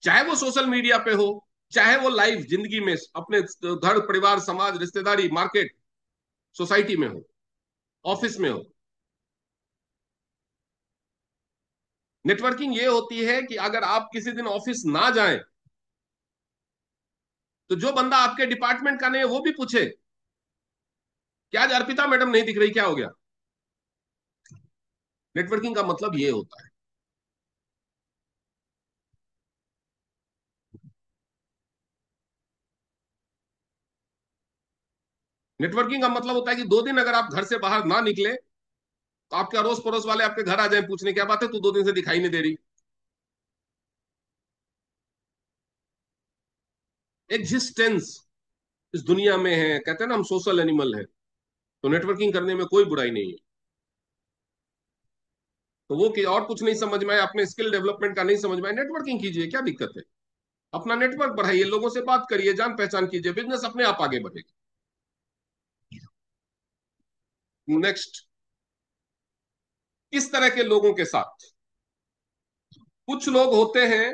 चाहे वो सोशल मीडिया पे हो, चाहे वो लाइव जिंदगी में अपने घर परिवार समाज रिश्तेदारी मार्केट सोसाइटी में हो, ऑफिस में हो। नेटवर्किंग ये होती है कि अगर आप किसी दिन ऑफिस ना जाएं, तो जो बंदा आपके डिपार्टमेंट का नहीं है वो भी पूछे, क्या आज अर्पिता मैडम नहीं दिख रही, क्या हो गया। नेटवर्किंग का मतलब ये होता है। नेटवर्किंग का मतलब होता है कि 2 दिन अगर आप घर से बाहर ना निकले, तो आपके अड़ोस पड़ोस वाले आपके घर आ जाए पूछने, क्या बात है तू 2 दिन से दिखाई नहीं दे रही। एग्जिस्टेंस इस दुनिया में है, कहते हैं ना हम सोशल एनिमल है, तो नेटवर्किंग करने में कोई बुराई नहीं है। तो वो कि और कुछ नहीं समझ में आए, अपने स्किल डेवलपमेंट का नहीं समझ में आए, नेटवर्किंग कीजिए, क्या दिक्कत है। अपना नेटवर्क बढ़ाइए, लोगों से बात करिए, जान पहचान कीजिए, बिजनेस अपने आप आगे बढ़ेगा। नेक्स्ट, किस तरह के लोगों के साथ। कुछ लोग होते हैं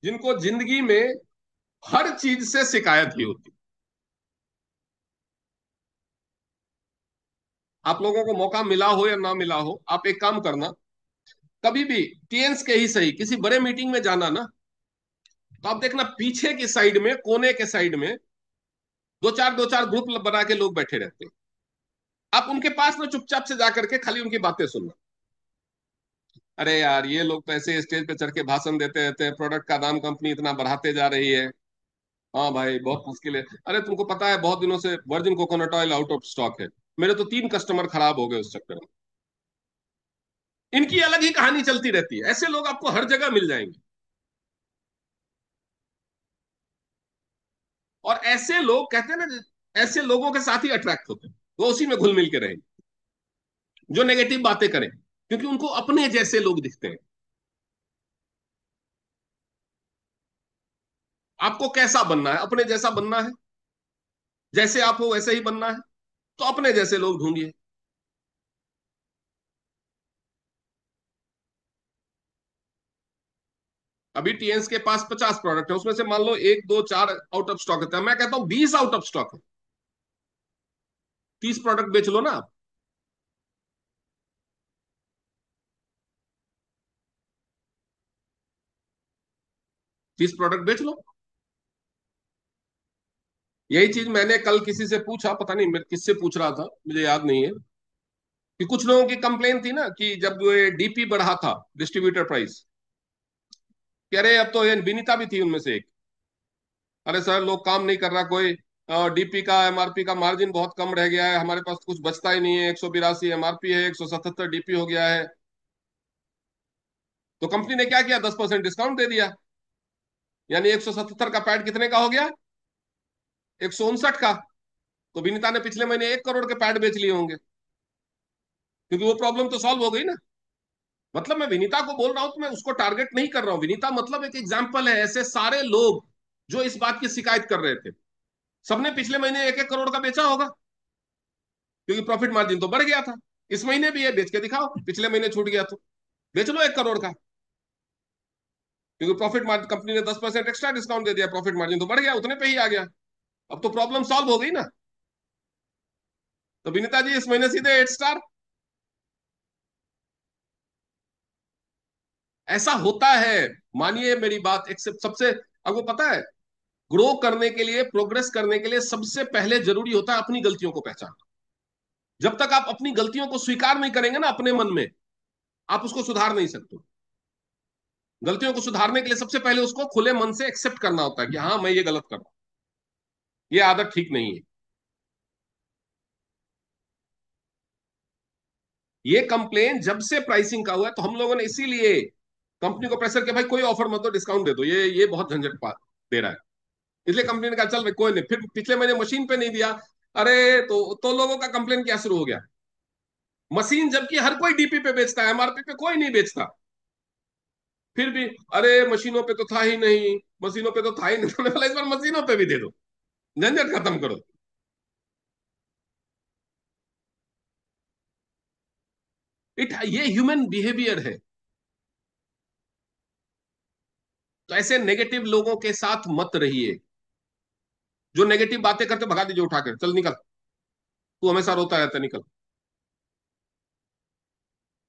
जिनको जिंदगी में हर चीज से शिकायत ही होती। आप लोगों को मौका मिला हो या ना मिला हो, आप एक काम करना, कभी भी टीएन्स के ही सही किसी बड़े मीटिंग में जाना ना, तो आप देखना पीछे की साइड में, कोने के साइड में दो चार ग्रुप बना के लोग बैठे रहते हैं। आप उनके पास में चुपचाप से जाकर के खाली उनकी बातें सुनना। अरे यार ये लोग तो ऐसे स्टेज पे चढ़ के भाषण देते रहते हैं, प्रोडक्ट का दाम कंपनी इतना बढ़ाते जा रही है। हाँ भाई बहुत मुश्किल है। अरे तुमको पता है बहुत दिनों से virgin coconut oil out of stock है, मेरे तो 3 कस्टमर खराब हो गए उस चक्कर में। इनकी अलग ही कहानी चलती रहती है, ऐसे लोग आपको हर जगह मिल जाएंगे। और ऐसे लोग कहते हैं ना, ऐसे लोगों के साथ ही अट्रैक्ट होते हैं, वो उसी में घुल मिल के रहेंगे जो नेगेटिव बातें करें, क्योंकि उनको अपने जैसे लोग दिखते हैं। आपको कैसा बनना है? अपने जैसा बनना है। जैसे आप हो वैसे ही बनना है, तो अपने जैसे लोग ढूंढिए। अभी टीएंस के पास 50 प्रोडक्ट है, उसमें से मान लो एक दो चार आउट ऑफ स्टॉक है, मैं कहता हूं 20 आउट ऑफ स्टॉक है, 30 प्रोडक्ट बेच लो ना आप। 30 प्रोडक्ट बेच लो। यही चीज मैंने कल किसी से पूछा, पता नहीं मैं किससे पूछ रहा था, मुझे याद नहीं है, कि कुछ लोगों की कंप्लेन थी ना कि जब ये डीपी बढ़ा था, डिस्ट्रीब्यूटर प्राइस, कह रहे अब तो ये विनीता भी थी उनमें से एक, अरे सर लोग काम नहीं कर रहा कोई, डीपी का एमआरपी का मार्जिन बहुत कम रह गया है, हमारे पास तो कुछ बचता ही नहीं है, 182 एमआरपी है, 177 डीपी हो गया है। तो कंपनी ने क्या किया, 10% डिस्काउंट दे दिया, यानी 177 का पैड कितने का हो गया, 159 का। तो विनीता ने पिछले महीने 1 करोड़ के पैड बेच लिए होंगे, क्योंकि वो प्रॉब्लम तो सॉल्व हो गई ना। मतलब मैं विनीता को बोल रहा हूं तो मैं उसको टारगेट नहीं कर रहा हूं, विनीता मतलब एक एग्जाम्पल है, ऐसे सारे लोग जो इस बात की शिकायत कर रहे थे, सबने पिछले महीने 1 1 करोड़ का बेचा होगा, क्योंकि प्रॉफिट मार्जिन तो बढ़ गया था। इस महीने भी है, बेच के दिखाओ, पिछले महीने छूट गया तो बेच लो 1 करोड़ का, क्योंकि प्रॉफिट मार्जिन कंपनी ने 10% एक्स्ट्रा डिस्काउंट दे दिया, प्रॉफिट मार्जिन तो बढ़ गया, उतने पे ही आ गया। अब तो प्रॉब्लम सॉल्व हो गई ना। तो विनीता जी इस महीने सीधे 8 स्टार। ऐसा होता है, मानिए मेरी बात, एक सबसे, आपको पता है, ग्रो करने के लिए, प्रोग्रेस करने के लिए सबसे पहले जरूरी होता है अपनी गलतियों को पहचानना। जब तक आप अपनी गलतियों को स्वीकार नहीं करेंगे ना अपने मन में, आप उसको सुधार नहीं सकते। गलतियों को सुधारने के लिए सबसे पहले उसको खुले मन से एक्सेप्ट करना होता है कि हाँ मैं ये गलत कर रहा हूं, ये आदत ठीक नहीं है। ये कंप्लेन जब से प्राइसिंग का हुआ है, तो हम लोगों ने इसीलिए कंपनी को प्रेशर किया, भाई कोई ऑफर मत दो, डिस्काउंट दे दो, ये बहुत झंझट दे रहा है। इसलिए कंपनी ने कहा चल भाई कोई नहीं, फिर पिछले महीने मशीन पे नहीं दिया। अरे तो लोगों का कंप्लेन क्या शुरू हो गया, मशीन जबकि हर कोई डीपी पे बेचता है, एमआरपी पे कोई नहीं बेचता, फिर भी अरे मशीनों पे तो था ही नहीं, मशीनों पे तो था ही नहीं, तो मैंने बोला इस बार मशीनों पे भी दे दो, झंझट खत्म करो। ये ह्यूमन बिहेवियर है। तो ऐसे नेगेटिव लोगों के साथ मत रहिए, जो नेगेटिव बातें करते भगा दीजिए उठा कर, चल निकल, तू हमेशा रोता रहता है, निकल।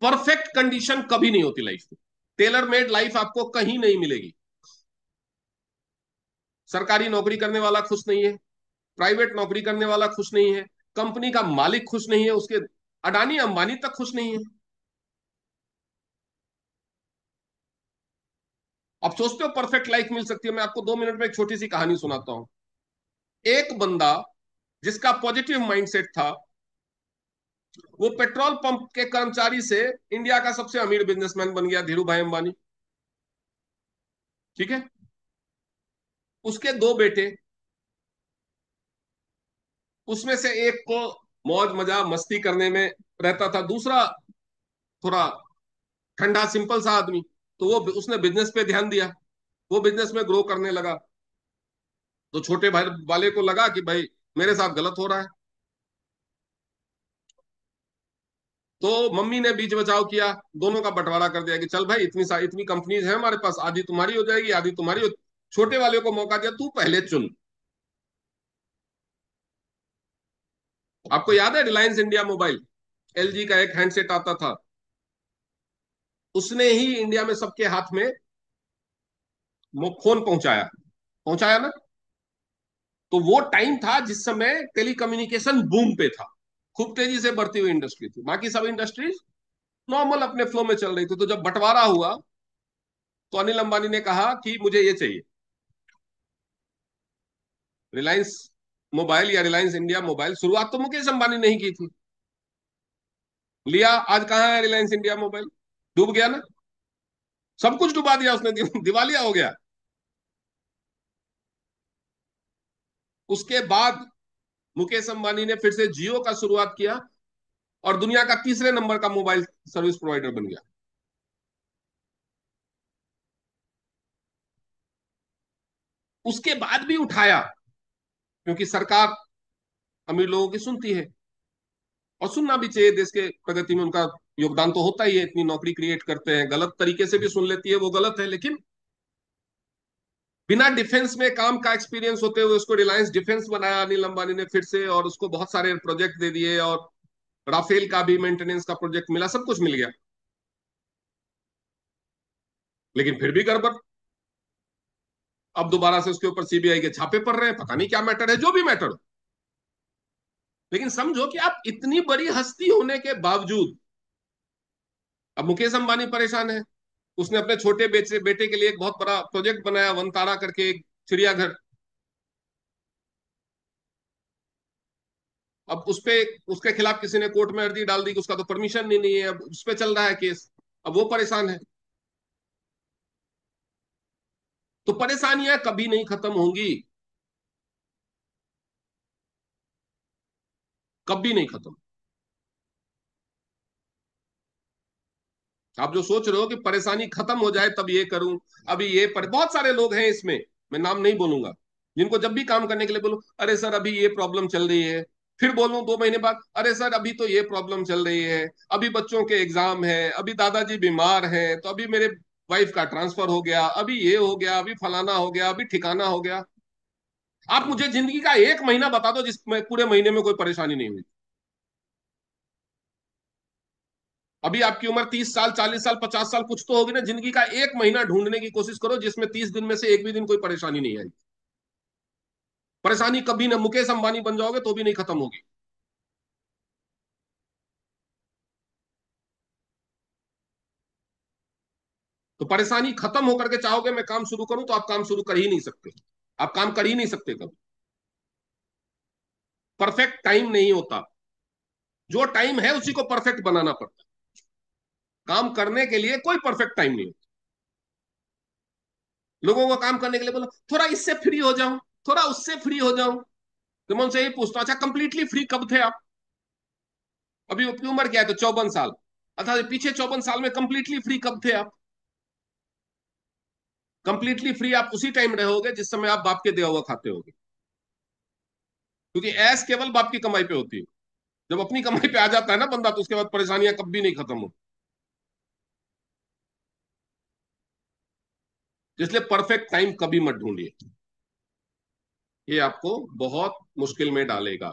परफेक्ट कंडीशन कभी नहीं होती लाइफ में, टेलर मेड लाइफ आपको कहीं नहीं मिलेगी। सरकारी नौकरी करने वाला खुश नहीं है, प्राइवेट नौकरी करने वाला खुश नहीं है, कंपनी का मालिक खुश नहीं है, उसके अडानी अंबानी तक खुश नहीं है। आप सोचते हो परफेक्ट लाइफ मिल सकती है? मैं आपको 2 मिनट में एक छोटी सी कहानी सुनाता हूं। एक बंदा जिसका पॉजिटिव माइंडसेट था, वो पेट्रोल पंप के कर्मचारी से इंडिया का सबसे अमीर बिजनेसमैन बन गया, धीरू भाई अंबानी। ठीक है, उसके 2 बेटे, उसमें से एक को मौज मजा मस्ती करने में रहता था, दूसरा थोड़ा ठंडा सिंपल सा आदमी। तो वो उसने बिजनेस पे ध्यान दिया, वो बिजनेस में ग्रो करने लगा। तो छोटे भाई वाले को लगा कि भाई मेरे साथ गलत हो रहा है, तो मम्मी ने बीच बचाव किया, दोनों का बंटवारा कर दिया कि चल भाई इतनी कंपनीज है हमारे पास, आधी तुम्हारी हो जाएगी आधी तुम्हारी हो। छोटे वाले को मौका दिया, तू पहले चुन। आपको याद है रिलायंस इंडिया मोबाइल, एलजी का एक हैंडसेट आता था, उसने ही इंडिया में सबके हाथ में फोन पहुंचाया, पहुंचाया ना। तो वो टाइम था जिस समय टेलीकम्युनिकेशन बूम पे था, खूब तेजी से बढ़ती हुई इंडस्ट्री थी, बाकी सब इंडस्ट्रीज नॉर्मल अपने फ्लो में चल रही थी। तो जब बंटवारा हुआ, तो अनिल अंबानी ने कहा कि मुझे ये चाहिए, रिलायंस मोबाइल या रिलायंस इंडिया मोबाइल। शुरुआत तो मुकेश अंबानी नहीं की थी, लिया, आज कहाँ है रिलायंस इंडिया मोबाइल, डूब गया ना, सब कुछ डुबा दिया उसने, दिवालिया हो गया। उसके बाद मुकेश अंबानी ने फिर से जियो का शुरुआत किया, और दुनिया का तीसरे नंबर का मोबाइल सर्विस प्रोवाइडर बन गया। उसके बाद भी उठाया, क्योंकि सरकार अमीर लोगों की सुनती है, और सुनना भी चाहिए, देश के प्रगति में उनका योगदान तो होता ही है, इतनी नौकरी क्रिएट करते हैं। गलत तरीके से भी सुन लेती है, वो गलत है, लेकिन बिना डिफेंस में काम का एक्सपीरियंस होते हुए उसको रिलायंस डिफेंस बनाया अनिल अंबानी ने फिर से, और उसको बहुत सारे प्रोजेक्ट दे दिए, और राफेल का भी मेंटेनेंस का प्रोजेक्ट मिला, सब कुछ मिल गया, लेकिन फिर भी गड़बड़। अब दोबारा से उसके ऊपर सीबीआई के छापे पड़ रहे हैं, पता नहीं क्या मैटर है, जो भी मैटर हो। लेकिन समझो कि आप इतनी बड़ी हस्ती होने के बावजूद, अब मुकेश अंबानी परेशान है। उसने अपने छोटे बेटे बेटे के लिए एक बहुत बड़ा प्रोजेक्ट बनाया, वनतारा करके, एक चिड़ियाघर। अब उसपे, उसके खिलाफ किसी ने कोर्ट में अर्जी डाल दी कि उसका तो परमिशन ही नहीं है, अब उस पे चल रहा है केस। अब वो परेशान है। तो परेशानियां कभी नहीं खत्म होंगी, कभी नहीं खत्म। आप जो सोच रहे हो कि परेशानी खत्म हो जाए तब ये करूं, अभी ये बहुत सारे लोग हैं इसमें, मैं नाम नहीं बोलूंगा, जिनको जब भी काम करने के लिए बोलूं, अरे सर अभी ये प्रॉब्लम चल रही है, फिर बोलूं 2 महीने बाद, अरे सर अभी तो ये प्रॉब्लम चल रही है, अभी बच्चों के एग्जाम है, अभी दादाजी बीमार हैं, तो अभी मेरे वाइफ का ट्रांसफर हो गया, अभी ये हो गया, अभी फलाना हो गया, अभी ठिकाना हो गया। आप मुझे जिंदगी का एक महीना बता दो जिसमें पूरे महीने में कोई परेशानी नहीं हुई। अभी आपकी उम्र 30 साल, 40 साल, 50 साल कुछ तो होगी ना, जिंदगी का एक महीना ढूंढने की कोशिश करो जिसमें 30 दिन में से एक भी दिन कोई परेशानी नहीं आई। परेशानी कभी ना, मुकेश अंबानी बन जाओगे तो भी नहीं खत्म होगी। तो परेशानी खत्म होकर के चाहोगे मैं काम शुरू करूं, तो आप काम शुरू कर ही नहीं सकते। आप काम कर ही नहीं सकते कभी। परफेक्ट टाइम नहीं होता, जो टाइम है उसी को परफेक्ट बनाना पड़ता है। काम करने के लिए कोई परफेक्ट टाइम नहीं होता। लोगों को काम करने के लिए बोलो थोड़ा इससे फ्री हो जाऊं, थोड़ा उससे फ्री हो जाऊं, तो मैं उनसे यही पूछता हूं, अच्छा कंप्लीटली फ्री कब थे आप? अभी आपकी उम्र क्या है, तो 54 साल। अच्छा पीछे 54 साल में कंप्लीटली फ्री कब थे आप? कंप्लीटली फ्री आप उसी टाइम रहोगे जिस समय आप बाप के दिया हुआ खाते होगे, क्योंकि ऐस केवल बाप की कमाई पे होती है। जब अपनी कमाई पे आ जाता है ना बंदा, तो उसके बाद परेशानियां कभी नहीं खत्म हो। इसलिए परफेक्ट टाइम कभी मत ढूंढिए, ये आपको बहुत मुश्किल में डालेगा।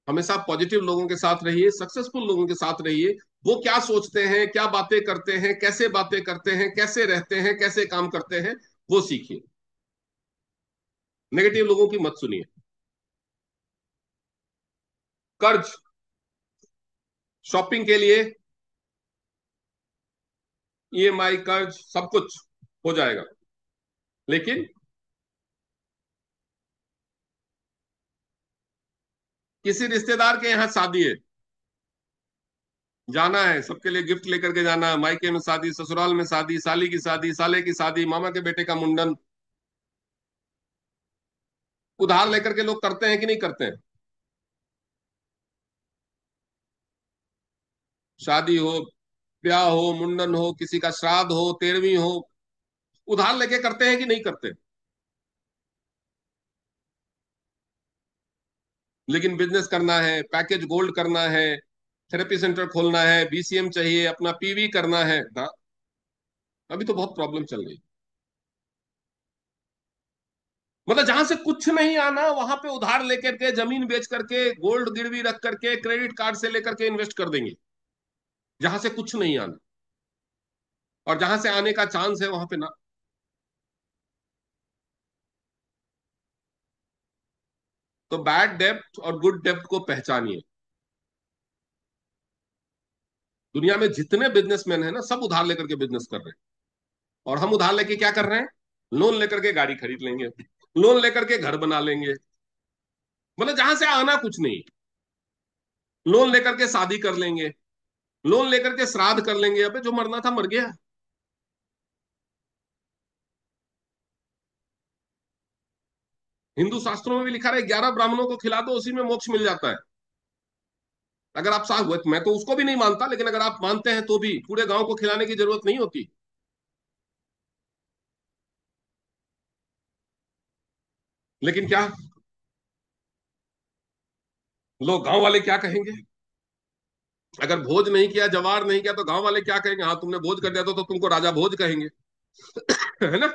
हमेशा पॉजिटिव लोगों के साथ रहिए, सक्सेसफुल लोगों के साथ रहिए। वो क्या सोचते हैं, क्या बातें करते हैं, कैसे बातें करते हैं, कैसे रहते हैं, कैसे काम करते हैं, वो सीखिए। नेगेटिव लोगों की मत सुनिए। कर्ज, शॉपिंग के लिए ईएमआई, कर्ज, सब कुछ हो जाएगा, लेकिन किसी रिश्तेदार के यहाँ शादी है, जाना है, सबके लिए गिफ्ट लेकर के जाना है, मायके में शादी, ससुराल में शादी, साली की शादी, साले की शादी, मामा के बेटे का मुंडन, उधार लेकर के लोग करते हैं कि नहीं करते हैं? शादी हो, ब्याह हो, मुंडन हो, किसी का श्राद्ध हो, 13वीं हो, उधार लेके करते हैं कि नहीं करते? लेकिन बिजनेस करना है, पैकेज गोल्ड करना है, थेरेपी सेंटर खोलना है, बीसीएम चाहिए, अपना पीवी करना है ना, अभी तो बहुत प्रॉब्लम चल रही है। मतलब जहां से कुछ नहीं आना, वहां पे उधार लेकर के, जमीन बेच करके, गोल्ड गिरवी रख करके, क्रेडिट कार्ड से लेकर के इन्वेस्ट कर देंगे, जहां से कुछ नहीं आना। और जहां से आने का चांस है वहां पे ना। तो बैड डेब्ट और गुड डेब्ट को पहचानिए। दुनिया में जितने बिजनेसमैन है ना, सब उधार लेकर के बिजनेस कर रहे हैं। और हम उधार लेके क्या कर रहे हैं? लोन लेकर के गाड़ी खरीद लेंगे, लोन लेकर के घर बना लेंगे, मतलब जहां से आना कुछ नहीं। लोन लेकर के शादी कर लेंगे, लोन लेकर के श्राद्ध कर लेंगे, अबे जो मरना था मर गया। हिंदू शास्त्रों में भी लिखा है 11 ब्राह्मणों को खिला दो, उसी में मोक्ष मिल जाता है। अगर आप साथ हुए, मैं तो उसको भी नहीं मानता, लेकिन अगर आप मानते हैं तो भी पूरे गांव को खिलाने की जरूरत नहीं होती। लेकिन क्या, लोग गांव वाले क्या कहेंगे? अगर भोज नहीं किया, जवार नहीं किया, तो गांव वाले क्या कहेंगे? हाँ, तुमने भोज कर दिया तो तुमको राजा भोज कहेंगे। है ना?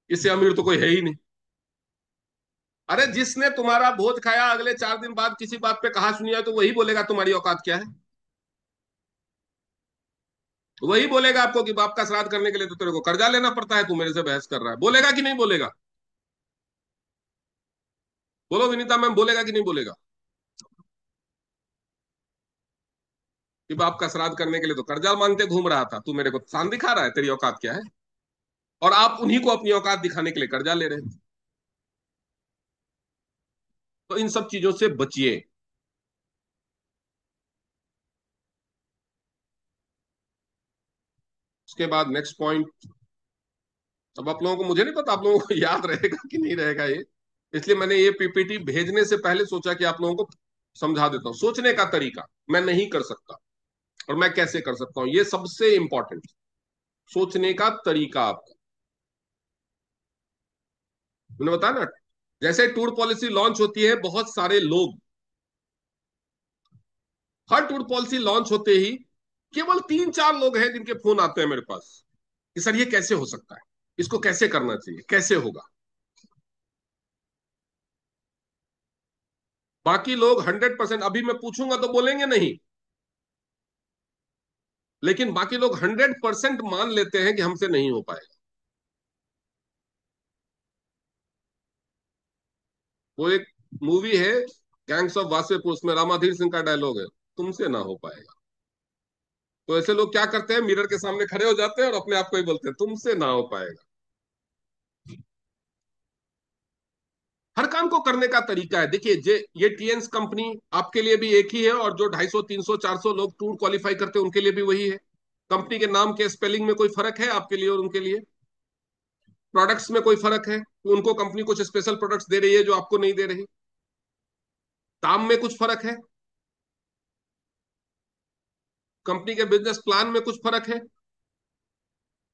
इससे अमीर तो कोई है ही नहीं। अरे जिसने तुम्हारा भोज खाया, अगले 4 दिन बाद किसी बात पे कहा सुनिया, तो वही बोलेगा तुम्हारी औकात क्या है। वही बोलेगा आपको कि बाप का श्राद्ध करने के लिए तो तेरे को कर्जा लेना पड़ता है, तू मेरे से बहस कर रहा है। बोलेगा कि नहीं बोलेगा? बोलो विनीता मैम, बोलेगा कि नहीं बोलेगा? कि बाप का श्राद्ध करने के लिए तो कर्जा मांगते घूम रहा था, तू मेरे को शान दिखा रहा है, तेरी औकात क्या है? और आप उन्हीं को अपनी औकात दिखाने के लिए कर्जा ले रहे हैं। तो इन सब चीजों से बचिए। उसके बाद नेक्स्ट पॉइंट। अब आप लोगों को, मुझे नहीं पता आप लोगों को याद रहेगा कि नहीं रहेगा ये, इसलिए मैंने ये पीपीटी भेजने से पहले सोचा कि आप लोगों को समझा देता हूँ। सोचने का तरीका मैं नहीं कर सकता, और मैं कैसे कर सकता हूँ, ये सबसे इंपॉर्टेंट। सोचने का तरीका आपका, मैंने बताया ना। जैसे टूर पॉलिसी लॉन्च होती है, बहुत सारे लोग, हर टूर पॉलिसी लॉन्च होते ही केवल 3-4 लोग हैं जिनके फोन आते हैं मेरे पास कि सर ये कैसे हो सकता है, इसको कैसे करना चाहिए, कैसे होगा। बाकी लोग 100%, अभी मैं पूछूंगा तो बोलेंगे नहीं, लेकिन बाकी लोग 100% मान लेते हैं कि हमसे नहीं हो पाएगा। वो एक मूवी है, गैंग्स ऑफ वासेपुर, उसमें रामाधीर सिंह का डायलॉग है, तुमसे ना हो पाएगा। तो ऐसे लोग क्या करते हैं, मिरर के सामने खड़े हो जाते हैं और अपने आप को ही बोलते हैं तुमसे ना हो पाएगा। हर काम को करने का तरीका है। देखिए, ये टीएंस कंपनी आपके लिए भी एक ही है, और जो 250, 300, 400 लोग टूर क्वालिफाई करते हैं उनके लिए भी वही है। कंपनी के नाम के स्पेलिंग में कोई फर्क है आपके लिए और उनके लिए? प्रोडक्ट्स में कोई फर्क है? उनको कंपनी कुछ स्पेशल प्रोडक्ट्स दे रही है जो आपको नहीं दे रही? काम में कुछ फर्क है? कंपनी के बिजनेस प्लान में कुछ फर्क है?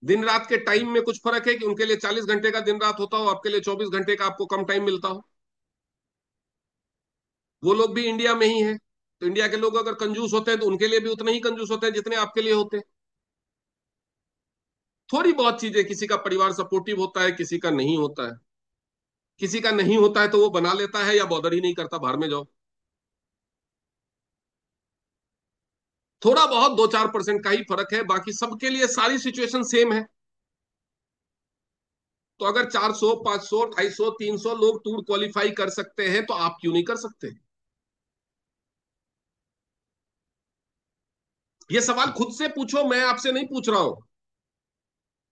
दिन रात के टाइम में कुछ फर्क है कि उनके लिए 40 घंटे का दिन रात होता हो, आपके लिए 24 घंटे का आपको कम टाइम मिलता हो? वो लोग भी इंडिया में ही है, तो इंडिया के लोग अगर कंजूस होते हैं तो उनके लिए भी उतने ही कंजूस होते हैं जितने आपके लिए होते हैं। थोड़ी बहुत चीजें, किसी का परिवार सपोर्टिव होता है, किसी का नहीं होता है। किसी का नहीं होता है तो वो बना लेता है या बॉदर ही नहीं करता, बाहर में जाओ। थोड़ा बहुत 2-4% का ही फर्क है, बाकी सबके लिए सारी सिचुएशन सेम है। तो अगर 400, 500, 250, 300 लोग टूर क्वालिफाई कर सकते हैं, तो आप क्यों नहीं कर सकते? ये सवाल खुद से पूछो, मैं आपसे नहीं पूछ रहा हूं।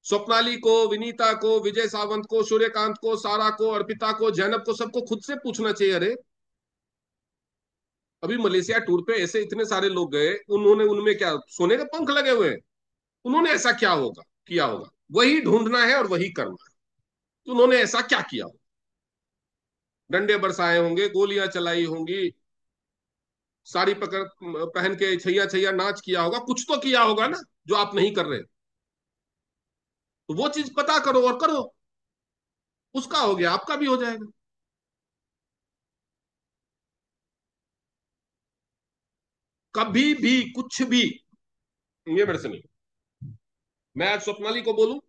स्वप्नाली को, विनीता को, विजय सावंत को, सूर्यकांत को, सारा को, अर्पिता को, जैनब को, सबको खुद से पूछना चाहिए। अरे अभी मलेशिया टूर पे ऐसे इतने सारे लोग गए, उन्होंने, उनमें क्या सोने के पंख लगे हुए हैं? उन्होंने ऐसा क्या होगा किया होगा? वही ढूंढना है और वही करना है। तो उन्होंने ऐसा क्या किया होगा? डंडे बरसाए होंगे, गोलियां चलाई होंगी, साड़ी पकड़ पहन के छैया छैया नाच किया होगा, कुछ तो किया होगा ना जो आप नहीं कर रहे। तो वो चीज पता करो और करो, उसका हो गया, आपका भी हो जाएगा। कभी भी कुछ भी, ये मेरे से नहीं। मैं आज स्वप्नाली को बोलूं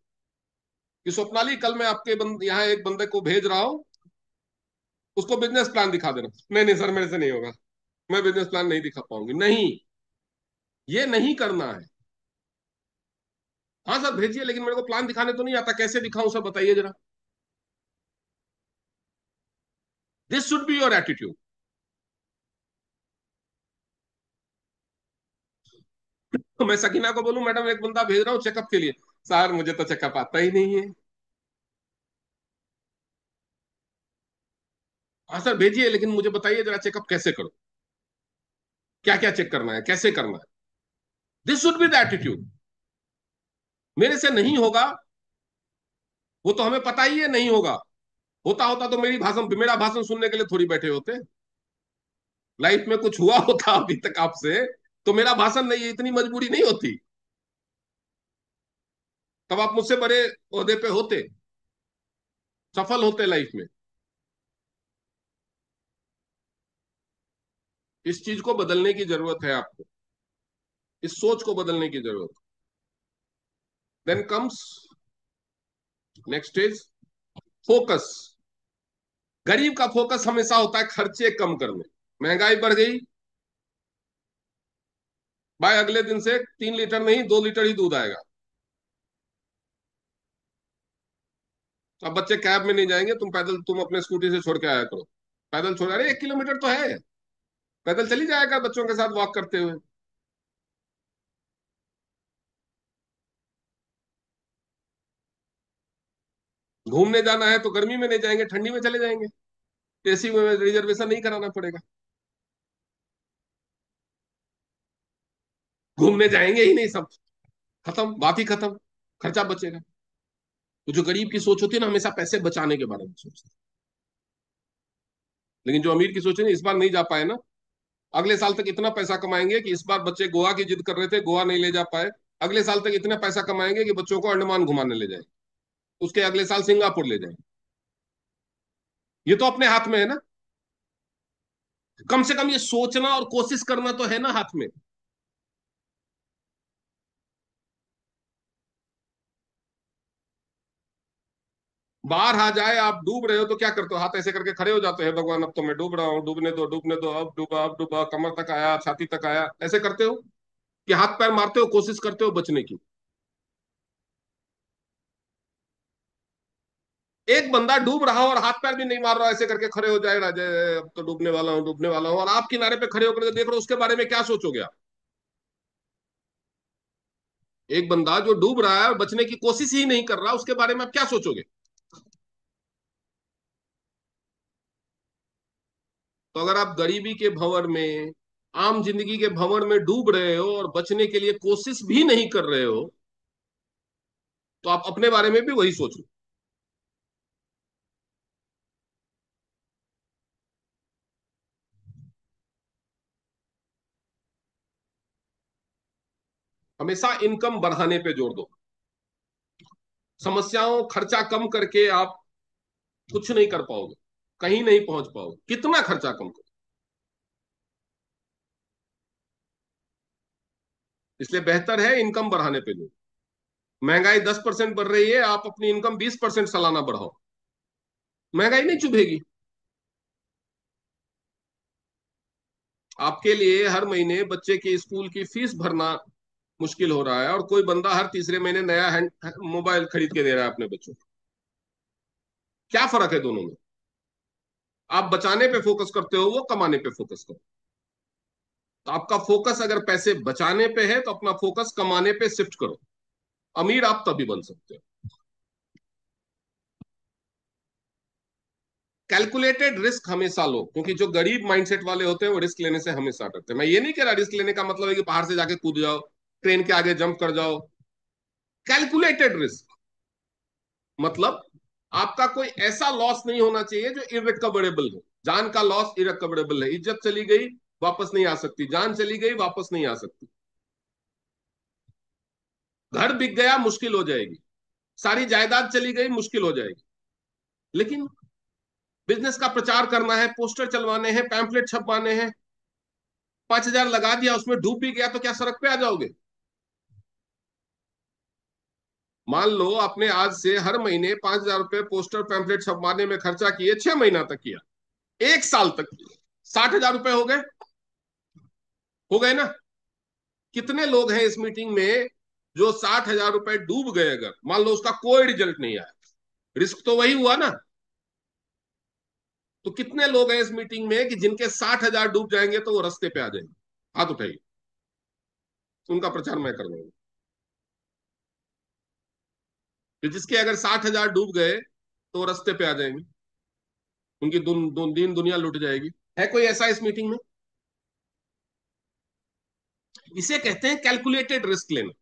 कि स्वप्नाली कल मैं आपके यहाँ एक बंदे को भेज रहा हूं, उसको बिजनेस प्लान दिखा देना। नहीं नहीं सर, मेरे से नहीं होगा, मैं बिजनेस प्लान नहीं दिखा पाऊंगी। नहीं, ये नहीं करना है। हाँ सर भेजिए, लेकिन मेरे को प्लान दिखाने तो नहीं आता, कैसे दिखाऊं सर बताइए जरा। This should be your attitude. तो मैं सकीना को बोलूं मैडम एक बंदा भेज रहा हूँ चेकअप के लिए, सर मुझे तो चेकअप आता ही नहीं है। हाँ सर भेजिए, लेकिन मुझे बताइए जरा चेकअप कैसे करो, क्या क्या चेक करना है, कैसे करना है। This should be the attitude. मेरे से नहीं होगा, वो तो हमें पता ही है नहीं होगा। होता होता तो मेरा भाषण सुनने के लिए थोड़ी बैठे होते। लाइफ में कुछ हुआ होता अभी तक आपसे, तो मेरा भाषण नहीं, इतनी मजबूरी नहीं होती। तब आप मुझसे बड़े ओहदे पे होते, सफल होते लाइफ में। इस चीज को बदलने की जरूरत है आपको, इस सोच को बदलने की जरूरत। Then comes next is focus. गरीब का फोकस हमेशा होता है खर्चे कम करने। महंगाई बढ़ गई, भाई अगले दिन से 3 लीटर नहीं 2 लीटर ही दूध आएगा। अब बच्चे कैब में नहीं जाएंगे, तुम पैदल, तुम अपने स्कूटी से छोड़ के आया करो। पैदल छोड़, अरे 1 किलोमीटर तो है, पैदल चली जाएगा बच्चों के साथ वॉक करते हुए। घूमने जाना है तो गर्मी में नहीं जाएंगे, ठंडी में चले जाएंगे, एसी में रिजर्वेशन नहीं कराना पड़ेगा। घूमने जाएंगे ही नहीं सब, खत्म, बात ही खत्म, खर्चा बचेगा। तो जो गरीब की सोच होती है ना, हमेशा पैसे बचाने के बारे में सोचते हैं। लेकिन जो अमीर की सोच है ना, इस बार नहीं जा पाए ना, अगले साल तक इतना पैसा कमाएंगे कि इस बार बच्चे गोवा की जिद कर रहे थे, गोवा नहीं ले जा पाए, अगले साल तक इतना पैसा कमाएंगे कि बच्चों को अंडमान घुमाने ले जाए, उसके अगले साल सिंगापुर ले जाए। ये तो अपने हाथ में है ना, कम से कम ये सोचना और कोशिश करना तो है ना हाथ में। बाहर आ जाए, आप डूब रहे हो तो क्या करते हो, हाथ ऐसे करके खड़े हो जाते हैं, भगवान अब तो मैं डूब रहा हूँ, डूबने दो, अब डूबा, कमर तक आया, छाती तक आया, ऐसे करते हो कि हाथ पैर मारते हो, कोशिश करते हो बचने की। एक बंदा डूब रहा हो और हाथ पैर भी नहीं मार रहा, ऐसे करके खड़े हो जाए, राजे अब तो डूबने वाला हूँ, डूबने वाला हूँ, और आप किनारे पे खड़े होकर देख रहे हो, उसके बारे में क्या सोचोगे आप? एक बंदा जो डूब रहा है और बचने की कोशिश ही नहीं कर रहा, उसके बारे में आप क्या सोचोगे? तो अगर आप गरीबी के भंवर में, आम जिंदगी के भंवर में डूब रहे हो और बचने के लिए कोशिश भी नहीं कर रहे हो, तो आप अपने बारे में भी वही सोचो। हमेशा इनकम बढ़ाने पे जोर दो। समस्याओं, खर्चा कम करके आप कुछ नहीं कर पाओगे, कहीं नहीं पहुंच पाओगे, कितना खर्चा कम करो। इसलिए बेहतर है इनकम बढ़ाने पे जोर। महंगाई 10% बढ़ रही है, आप अपनी इनकम 20% सालाना बढ़ाओ, महंगाई नहीं चुभेगी। आपके लिए हर महीने बच्चे की स्कूल की फीस भरना मुश्किल हो रहा है, और कोई बंदा हर तीसरे महीने नया हैंड मोबाइल खरीद के दे रहा है अपने बच्चों को। क्या फर्क है दोनों में? आप बचाने पे फोकस करते हो, वो कमाने पे फोकस करो। तो आपका फोकस अगर पैसे बचाने पे है, तो अपना फोकस कमाने पे शिफ्ट करो। अमीर आप तभी बन सकते हो। कैलकुलेटेड रिस्क हमेशा लो, क्योंकि जो गरीब माइंडसेट वाले होते हैं वो रिस्क लेने से हमेशा डरते हैं। मैं ये नहीं कह रहा रिस्क लेने का मतलब है कि पहाड़ से जाके कूद जाओ, ट्रेन के आगे जंप कर जाओ। कैलकुलेटेड रिस्क मतलब आपका कोई ऐसा लॉस नहीं होना चाहिए जो इरिकवरेबल हो। जान का लॉस इरिकवरेबल है, इज्जत चली गई वापस नहीं आ सकती, जान चली गई वापस नहीं आ सकती, घर बिक गया मुश्किल हो जाएगी, सारी जायदाद चली गई मुश्किल हो जाएगी। लेकिन बिजनेस का प्रचार करना है, पोस्टर चलवाने हैं, पैम्पलेट छपवाने हैं, 5,000 लगा दिया, उसमें डूब भी गया तो क्या सड़क पे आ जाओगे? मान लो आपने आज से हर महीने 5,000 रुपए पोस्टर पैम्पलेट छपवाने में खर्चा किए, 6 महीना तक किया, 1 साल तक किया, 60,000 रुपए हो गए, हो गए ना? कितने लोग हैं इस मीटिंग में जो 60,000 रुपए डूब गए, अगर मान लो उसका कोई रिजल्ट नहीं आया, रिस्क तो वही हुआ ना? तो कितने लोग हैं इस मीटिंग में कि जिनके 60,000 डूब जाएंगे तो वो रास्ते पे आ जाएंगे? हाथ उठाइए, उनका प्रचार मैं करवाऊंगा। तो जिसके अगर 60,000 डूब गए तो वो रास्ते पे आ जाएंगे, उनकी दीन दुनिया लुट जाएगी। है कोई ऐसा इस मीटिंग में? इसे कहते हैं कैलकुलेटेड रिस्क लेना,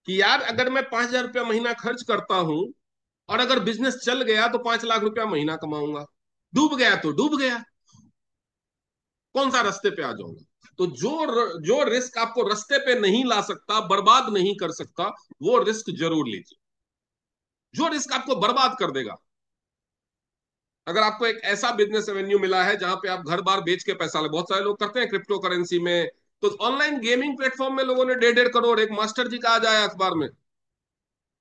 कि यार अगर मैं 5,000 रुपया महीना खर्च करता हूं और अगर बिजनेस चल गया तो 5 लाख रुपया महीना कमाऊंगा, डूब गया तो डूब गया, कौन सा रास्ते पे आ जाऊंगा? तो जो रिस्क आपको रास्ते पे नहीं ला सकता, बर्बाद नहीं कर सकता, वो रिस्क जरूर लीजिए। जो रिस्क आपको बर्बाद कर देगा, अगर आपको एक ऐसा बिजनेस एवेन्यू मिला है जहां पे आप घर बार बेच के पैसा ले, बहुत सारे लोग करते हैं क्रिप्टो करेंसी में, तो ऑनलाइन गेमिंग प्लेटफॉर्म में लोगों ने 1.5 करोड़, एक मास्टर जी का आज आया अखबार में,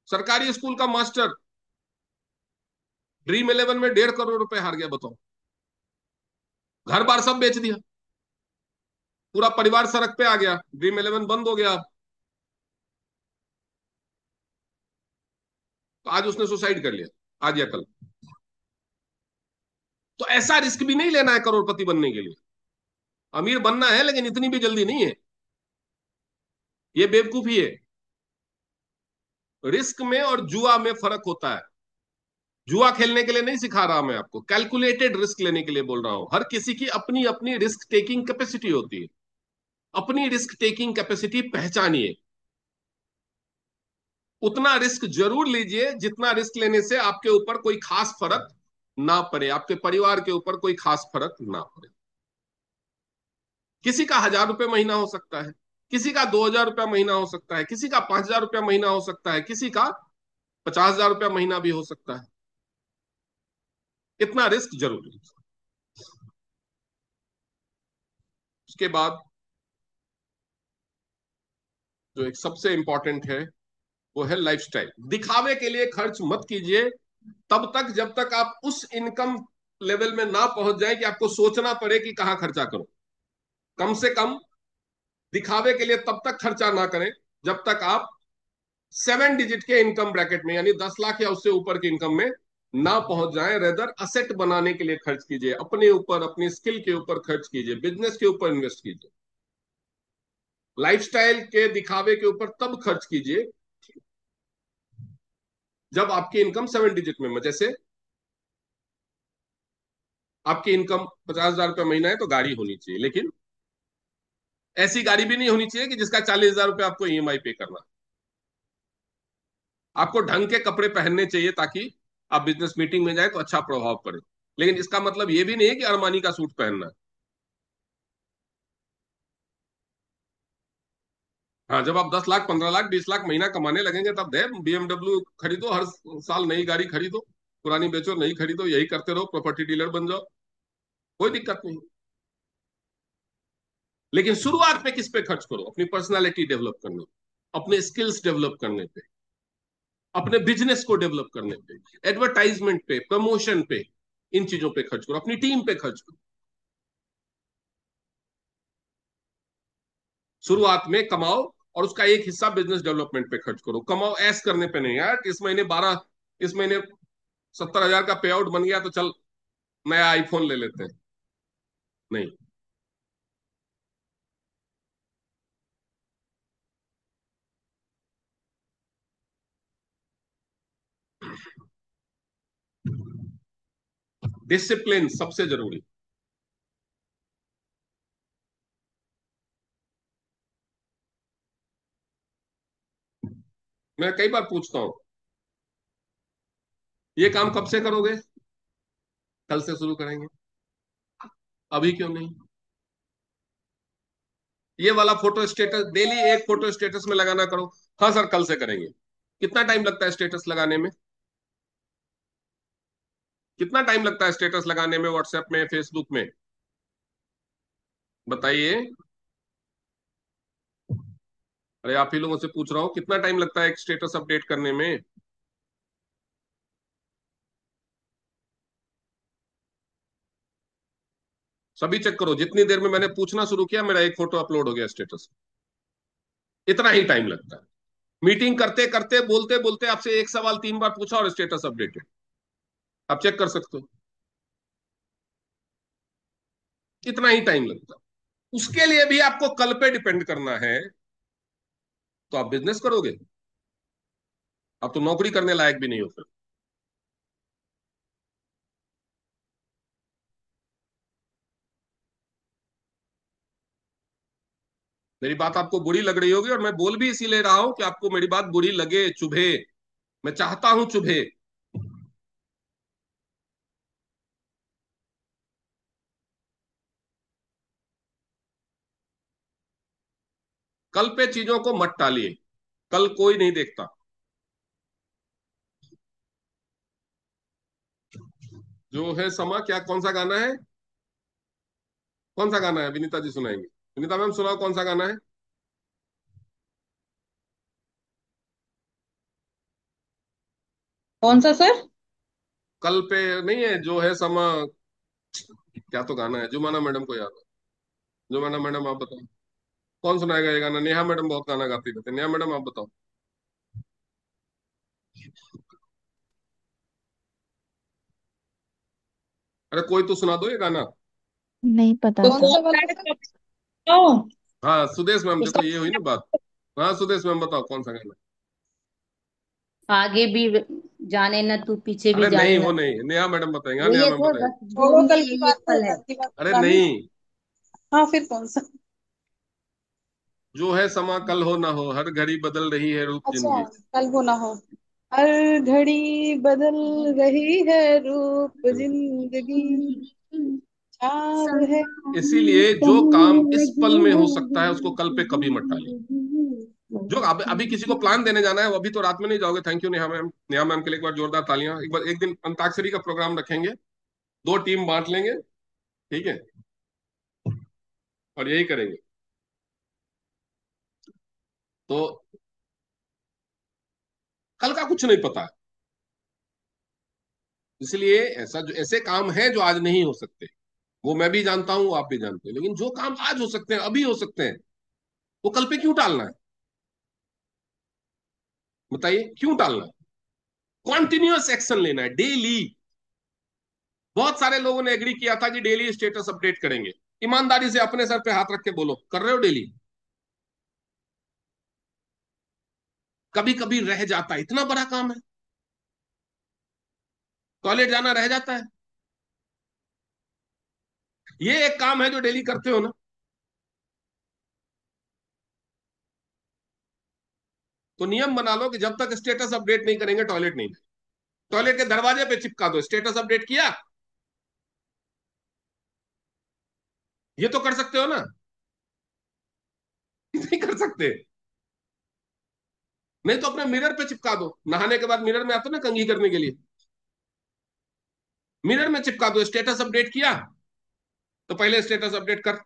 सरकारी स्कूल का मास्टर, ड्रीम 11 में 1.5 करोड़ रुपए हार गया, बताओ। घर बार सब बेच दिया, पूरा परिवार सड़क पे आ गया, ड्रीम 11 बंद हो गया। तो आज उसने सुसाइड कर लिया, आज या कल। तो ऐसा रिस्क भी नहीं लेना है करोड़पति बनने के लिए। अमीर बनना है लेकिन इतनी भी जल्दी नहीं है, ये बेवकूफी है। रिस्क में और जुआ में फर्क होता है। जुआ खेलने के लिए नहीं सिखा रहा मैं आपको, कैलकुलेटेड रिस्क लेने के लिए बोल रहा हूं। हर किसी की अपनी अपनी रिस्क टेकिंग कैपेसिटी होती है, अपनी रिस्क टेकिंग कैपेसिटी पहचानिए। उतना रिस्क जरूर लीजिए जितना रिस्क लेने से आपके ऊपर कोई खास फर्क ना पड़े, आपके परिवार के ऊपर कोई खास फर्क ना पड़े। किसी का 1,000 रुपये महीना हो सकता है, किसी का 2,000 रुपया महीना हो सकता है, किसी का 5,000 रुपया महीना हो सकता है, किसी का 50,000 रुपया महीना भी हो सकता है। इतना रिस्क जरूर लीजिए। उसके बाद जो एक सबसे इंपॉर्टेंट है वो है लाइफस्टाइल। दिखावे के लिए खर्च मत कीजिए तब तक जब तक आप उस इनकम लेवल में ना पहुंच जाए कि आपको सोचना पड़े कि कहां खर्चा करो। कम से कम दिखावे के लिए तब तक खर्चा ना करें जब तक आप 7 डिजिट के इनकम ब्रैकेट में, यानी 10 लाख या उससे ऊपर की इनकम में ना पहुंच जाए। रेदर असेट बनाने के लिए खर्च कीजिए, अपने ऊपर, अपनी स्किल के ऊपर खर्च कीजिए, बिजनेस के ऊपर इन्वेस्ट कीजिए। लाइफस्टाइल के दिखावे के ऊपर तब खर्च कीजिए जब आपकी इनकम 7 डिजिट में, जैसे आपकी इनकम 50,000 रुपया महीना है तो गाड़ी होनी चाहिए, लेकिन ऐसी गाड़ी भी नहीं होनी चाहिए कि जिसका 40,000 रुपया आपको ईएमआई पे करना। आपको ढंग के कपड़े पहनने चाहिए ताकि आप बिजनेस मीटिंग में जाए तो अच्छा प्रभाव पड़े, लेकिन इसका मतलब ये भी नहीं है कि अरमानी का सूट पहनना है। हाँ, जब आप 10 लाख, 15 लाख, 20 लाख महीना कमाने लगेंगे तब दे बीएमडब्ल्यू खरीदो, हर साल नई गाड़ी खरीदो, पुरानी बेचो, नई खरीदो, यही करते रहो, प्रॉपर्टी डीलर बन जाओ, कोई दिक्कत नहीं। लेकिन शुरुआत में किस पे खर्च करो? अपनी पर्सनालिटी डेवलप करने, अपने स्किल्स डेवलप करने पे, अपने बिजनेस को डेवलप करने पे, एडवर्टाइजमेंट पे, प्रमोशन पे, इन चीजों पे खर्च करो, अपनी टीम पे खर्च करो। शुरुआत में कमाओ और उसका एक हिस्सा बिजनेस डेवलपमेंट पे खर्च करो। कमाओ ऐश करने पे नहीं, यार इस महीने 70,000 का पे आउट बन गया तो चल नया आईफोन ले लेते हैं, नहीं। डिसिप्लिन सबसे जरूरी। मैं कई बार पूछता हूँ, ये काम कब से करोगे? कल से शुरू करेंगे। अभी क्यों नहीं? ये वाला फोटो स्टेटस डेली एक फोटो स्टेटस में लगाना करो। हाँ सर, कल से करेंगे। कितना टाइम लगता है स्टेटस लगाने में? कितना टाइम लगता है स्टेटस लगाने में, व्हाट्सएप में, फेसबुक में? बताइए। अरे आप ही लोगों से पूछ रहा हूँ, कितना टाइम लगता है एक स्टेटस अपडेट करने में? सभी चेक करो, जितनी देर में मैंने पूछना शुरू किया मेरा एक फोटो अपलोड हो गया स्टेटस। इतना ही टाइम लगता है। मीटिंग करते करते, बोलते बोलते आपसे एक सवाल 3 बार पूछा और स्टेटस अपडेटेड। आप चेक कर सकते हो, इतना ही टाइम लगता है। उसके लिए भी आपको कल पे डिपेंड करना है तो आप बिजनेस करोगे? आप तो नौकरी करने लायक भी नहीं हो फिर। मेरी बात आपको बुरी लग रही होगी और मैं बोल भी इसीलिए रहा हूं कि आपको मेरी बात बुरी लगे, चुभे। मैं चाहता हूं चुभे। कल पे चीजों को मत टालिए, कल कोई नहीं देखता। जो है समा, क्या कौन सा गाना है? कौन सा गाना है? विनीता जी सुनाएंगे। विनीता मैम सुनाओ, कौन सा गाना है? कौन सा सर? कल पे नहीं है, जो है समा। क्या तो गाना है, जुमाना मैडम को याद है। जुमाना मैडम आप बताओ, कौन सुनाएगा ये गाना? नेहा मैडम बहुत गाना गाती रहती है। नेहा मैडम आप बताओ। अरे कोई तो सुना दो ये गाना। नहीं पता तो सर। कौन सा है बताओ। हाँ सुदेश मैम, देखो उसका ये हुई ना बात। हाँ सुदेश मैम बताओ कौन सा गाना। आगे भी जाने न तू, पीछे भी अरे नहीं, जाने वो न तू। नहीं, नेहा मैडम बताएंगे। हाँ यही नेहा एक मैम और बताएंगे। बस छोड़ो, जिंदगी कल की यही एक बात है, पल है। कल की बात अरे पुरानी। नहीं, हाँ, फिर कौन सा? जो है समा कल हो ना हो, हर घड़ी बदल रही है रूप अच्छा, जिंदगी। कल हो ना हो। हर घड़ी बदल रही है रूप जिंदगी, चार है इसीलिए जो काम इस पल में हो सकता है उसको कल पे कभी मत टालिए। जो अभी किसी को प्लान देने जाना है वो अभी तो रात में नहीं जाओगे। Thank you Neha ma'am. Neha ma'am के लिए एक बार जोरदार तालियां। एक बार, एक दिन अंताक्षरी का प्रोग्राम रखेंगे, दो टीम बांट लेंगे, ठीक है, और यही करेंगे। तो कल का कुछ नहीं पता है, इसलिए ऐसा जो ऐसे काम है जो आज नहीं हो सकते, वो मैं भी जानता हूं, वो आप भी जानते हैं, लेकिन जो काम आज हो सकते हैं, अभी हो सकते हैं, वो कल पे क्यों टालना है? बताइए क्यों टालना है? कॉन्टिन्यूअस एक्शन लेना है डेली। बहुत सारे लोगों ने एग्री किया था कि डेली स्टेटस अपडेट करेंगे। ईमानदारी से अपने सर पे हाथ रख के बोलो, कर रहे हो डेली? कभी कभी रह जाता है, इतना बड़ा काम है, टॉयलेट जाना रह जाता है, ये एक काम है जो डेली करते हो ना। तो नियम बना लो कि जब तक स्टेटस अपडेट नहीं करेंगे टॉयलेट नहीं। टॉयलेट के दरवाजे पे चिपका दो, स्टेटस अपडेट किया। ये तो कर सकते हो ना? नहीं कर सकते? नहीं तो अपने मिरर पे चिपका दो, नहाने के बाद मिरर में आते हो ना कंघी करने के लिए, मिरर में चिपका दो, स्टेटस अपडेट किया तो पहले स्टेटस अपडेट कर।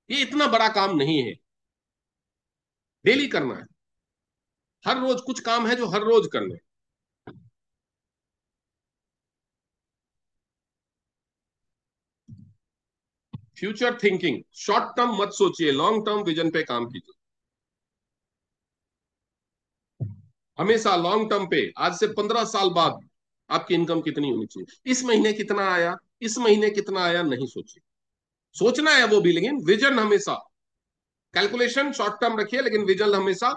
ये इतना बड़ा काम नहीं है, डेली करना है। हर रोज कुछ काम है जो हर रोज करने। फ्यूचर थिंकिंग, शॉर्ट टर्म मत सोचिए, लॉन्ग टर्म विजन पे काम कीजिए। हमेशा लॉन्ग टर्म पे, आज से 15 साल बाद आपकी इनकम कितनी होनी चाहिए, इस महीने कितना आया, इस महीने कितना आया, नहीं सोचिए। सोचना है वो भी, लेकिन विजन हमेशा, कैलकुलेशन शॉर्ट टर्म रखिए लेकिन विजन हमेशा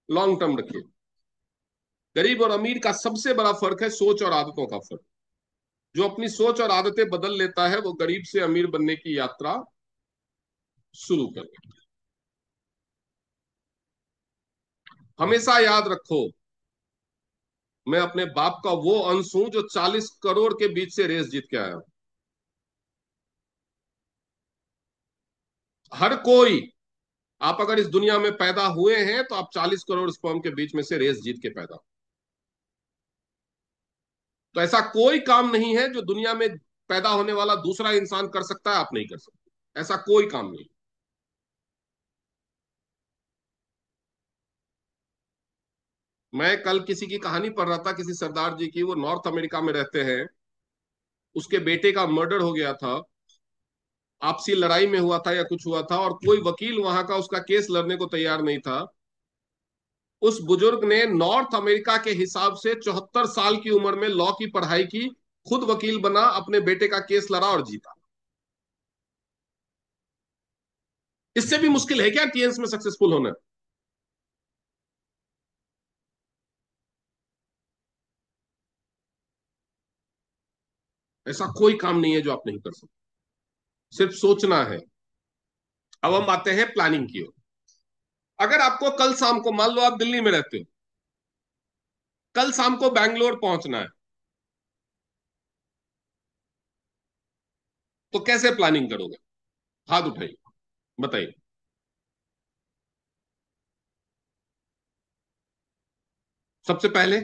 लॉन्ग टर्म रखिए। गरीब और अमीर का सबसे बड़ा फर्क है सोच और आदतों का फर्क। जो अपनी सोच और आदतें बदल लेता है वो गरीब से अमीर बनने की यात्रा शुरू कर देता है। हमेशा याद रखो, मैं अपने बाप का वो अंश हूं जो 40 करोड़ के बीच से रेस जीत के आया हूं। हर कोई, आप अगर इस दुनिया में पैदा हुए हैं तो आप 40 करोड़ स्पर्म के बीच में से रेस जीत के पैदा। तो ऐसा कोई काम नहीं है जो दुनिया में पैदा होने वाला दूसरा इंसान कर सकता है, आप नहीं कर सकते। ऐसा कोई काम नहीं। मैं कल किसी की कहानी पढ़ रहा था, किसी सरदार जी की, वो नॉर्थ अमेरिका में रहते हैं, उसके बेटे का मर्डर हो गया था, आपसी लड़ाई में हुआ था या कुछ हुआ था, और कोई वकील वहां का उसका केस लड़ने को तैयार नहीं था। उस बुजुर्ग ने नॉर्थ अमेरिका के हिसाब से 74 साल की उम्र में लॉ की पढ़ाई की, खुद वकील बना, अपने बेटे का केस लड़ा और जीता। इससे भी मुश्किल है क्या टीएन्स में सक्सेसफुल होना? ऐसा कोई काम नहीं है जो आप नहीं कर सकते, सिर्फ सोचना है। अब हम आते हैं प्लानिंग की ओर। अगर आपको कल शाम को, मान लो आप दिल्ली में रहते हो, कल शाम को बैंगलोर पहुंचना है, तो कैसे प्लानिंग करोगे? हाथ उठाइए, बताइए। सबसे पहले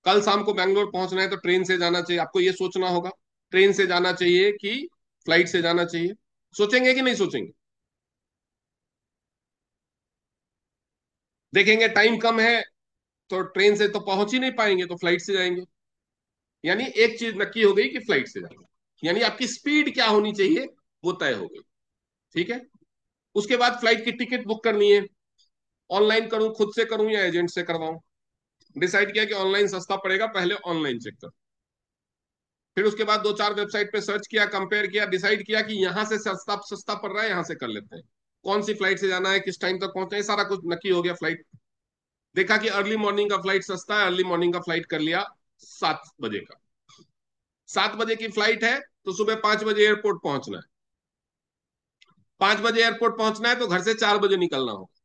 कल शाम को बैंगलोर पहुंचना है तो ट्रेन से जाना चाहिए, आपको ये सोचना होगा ट्रेन से जाना चाहिए कि फ्लाइट से जाना चाहिए। सोचेंगे कि नहीं सोचेंगे? देखेंगे टाइम कम है तो ट्रेन से तो पहुंच ही नहीं पाएंगे, तो फ्लाइट से जाएंगे। यानी एक चीज नक्की हो गई कि फ्लाइट से जाएंगे, यानी आपकी स्पीड क्या होनी चाहिए वो तय हो गई। ठीक है। उसके बाद फ्लाइट की टिकट बुक करनी है। ऑनलाइन करूं, खुद से करूं या एजेंट से करवाऊं? डिसाइड किया कि ऑनलाइन सस्ता पड़ेगा, पहले ऑनलाइन चेक कर। फिर उसके बाद दो चार वेबसाइट पे सर्च किया, कंपेयर किया, डिसाइड किया कि यहां से सस्ता सस्ता पड़ रहा है, यहां से कर लेते हैं। कौन सी फ्लाइट से जाना है, किस टाइम तक पहुंचना है, सारा कुछ नक्की हो गया। फ्लाइट देखा कि अर्ली मॉर्निंग का फ्लाइट सस्ता है, अर्ली मॉर्निंग का फ्लाइट कर लिया 7 बजे का। 7 बजे की फ्लाइट है तो सुबह 5 बजे एयरपोर्ट पहुंचना है। 5 बजे एयरपोर्ट पहुंचना है तो घर से 4 बजे निकलना होगा।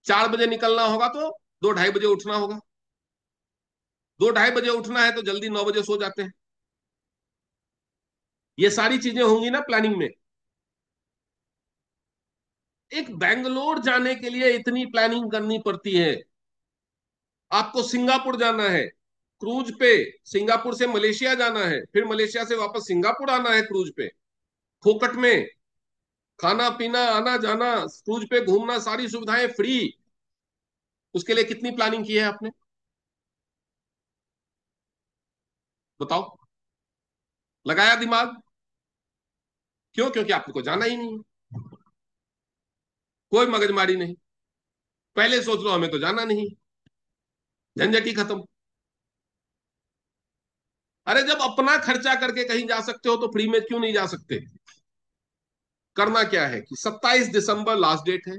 4 बजे निकलना होगा तो 2-2:30 बजे उठना होगा। 2-2:30 बजे उठना है तो जल्दी 9 बजे सो जाते हैं। ये सारी चीजें होंगी ना प्लानिंग में। एक बेंगलोर जाने के लिए इतनी प्लानिंग करनी पड़ती है। आपको सिंगापुर जाना है क्रूज पे, सिंगापुर से मलेशिया जाना है, फिर मलेशिया से वापस सिंगापुर आना है क्रूज पे, फोकट में खाना पीना आना जाना, क्रूज पे घूमना, सारी सुविधाएं फ्री। उसके लिए कितनी प्लानिंग की है आपने? बताओ। लगाया दिमाग? क्यों? क्योंकि आपको जाना ही नहीं है। कोई मगजमारी नहीं, पहले सोच लो हमें तो जाना नहीं, झंझट ही खत्म। अरे जब अपना खर्चा करके कहीं जा सकते हो तो फ्री में क्यों नहीं जा सकते? करना क्या है कि 27 दिसंबर लास्ट डेट है,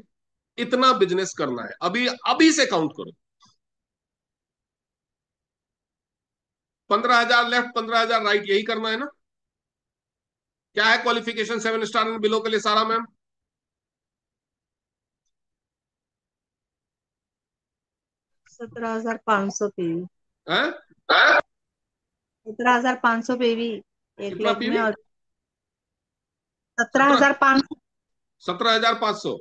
इतना बिजनेस करना है, अभी अभी से काउंट करो। 15,000 लेफ्ट, 15,000 राइट, यही करना है ना? क्या है क्वालिफिकेशन 7 स्टार एंड बिलो के लिए सारा मैम? 17,500 पीवी। है? 17,500 पीवी एक कितना लाख में, पीवी? और 17, 17,500। 17,500।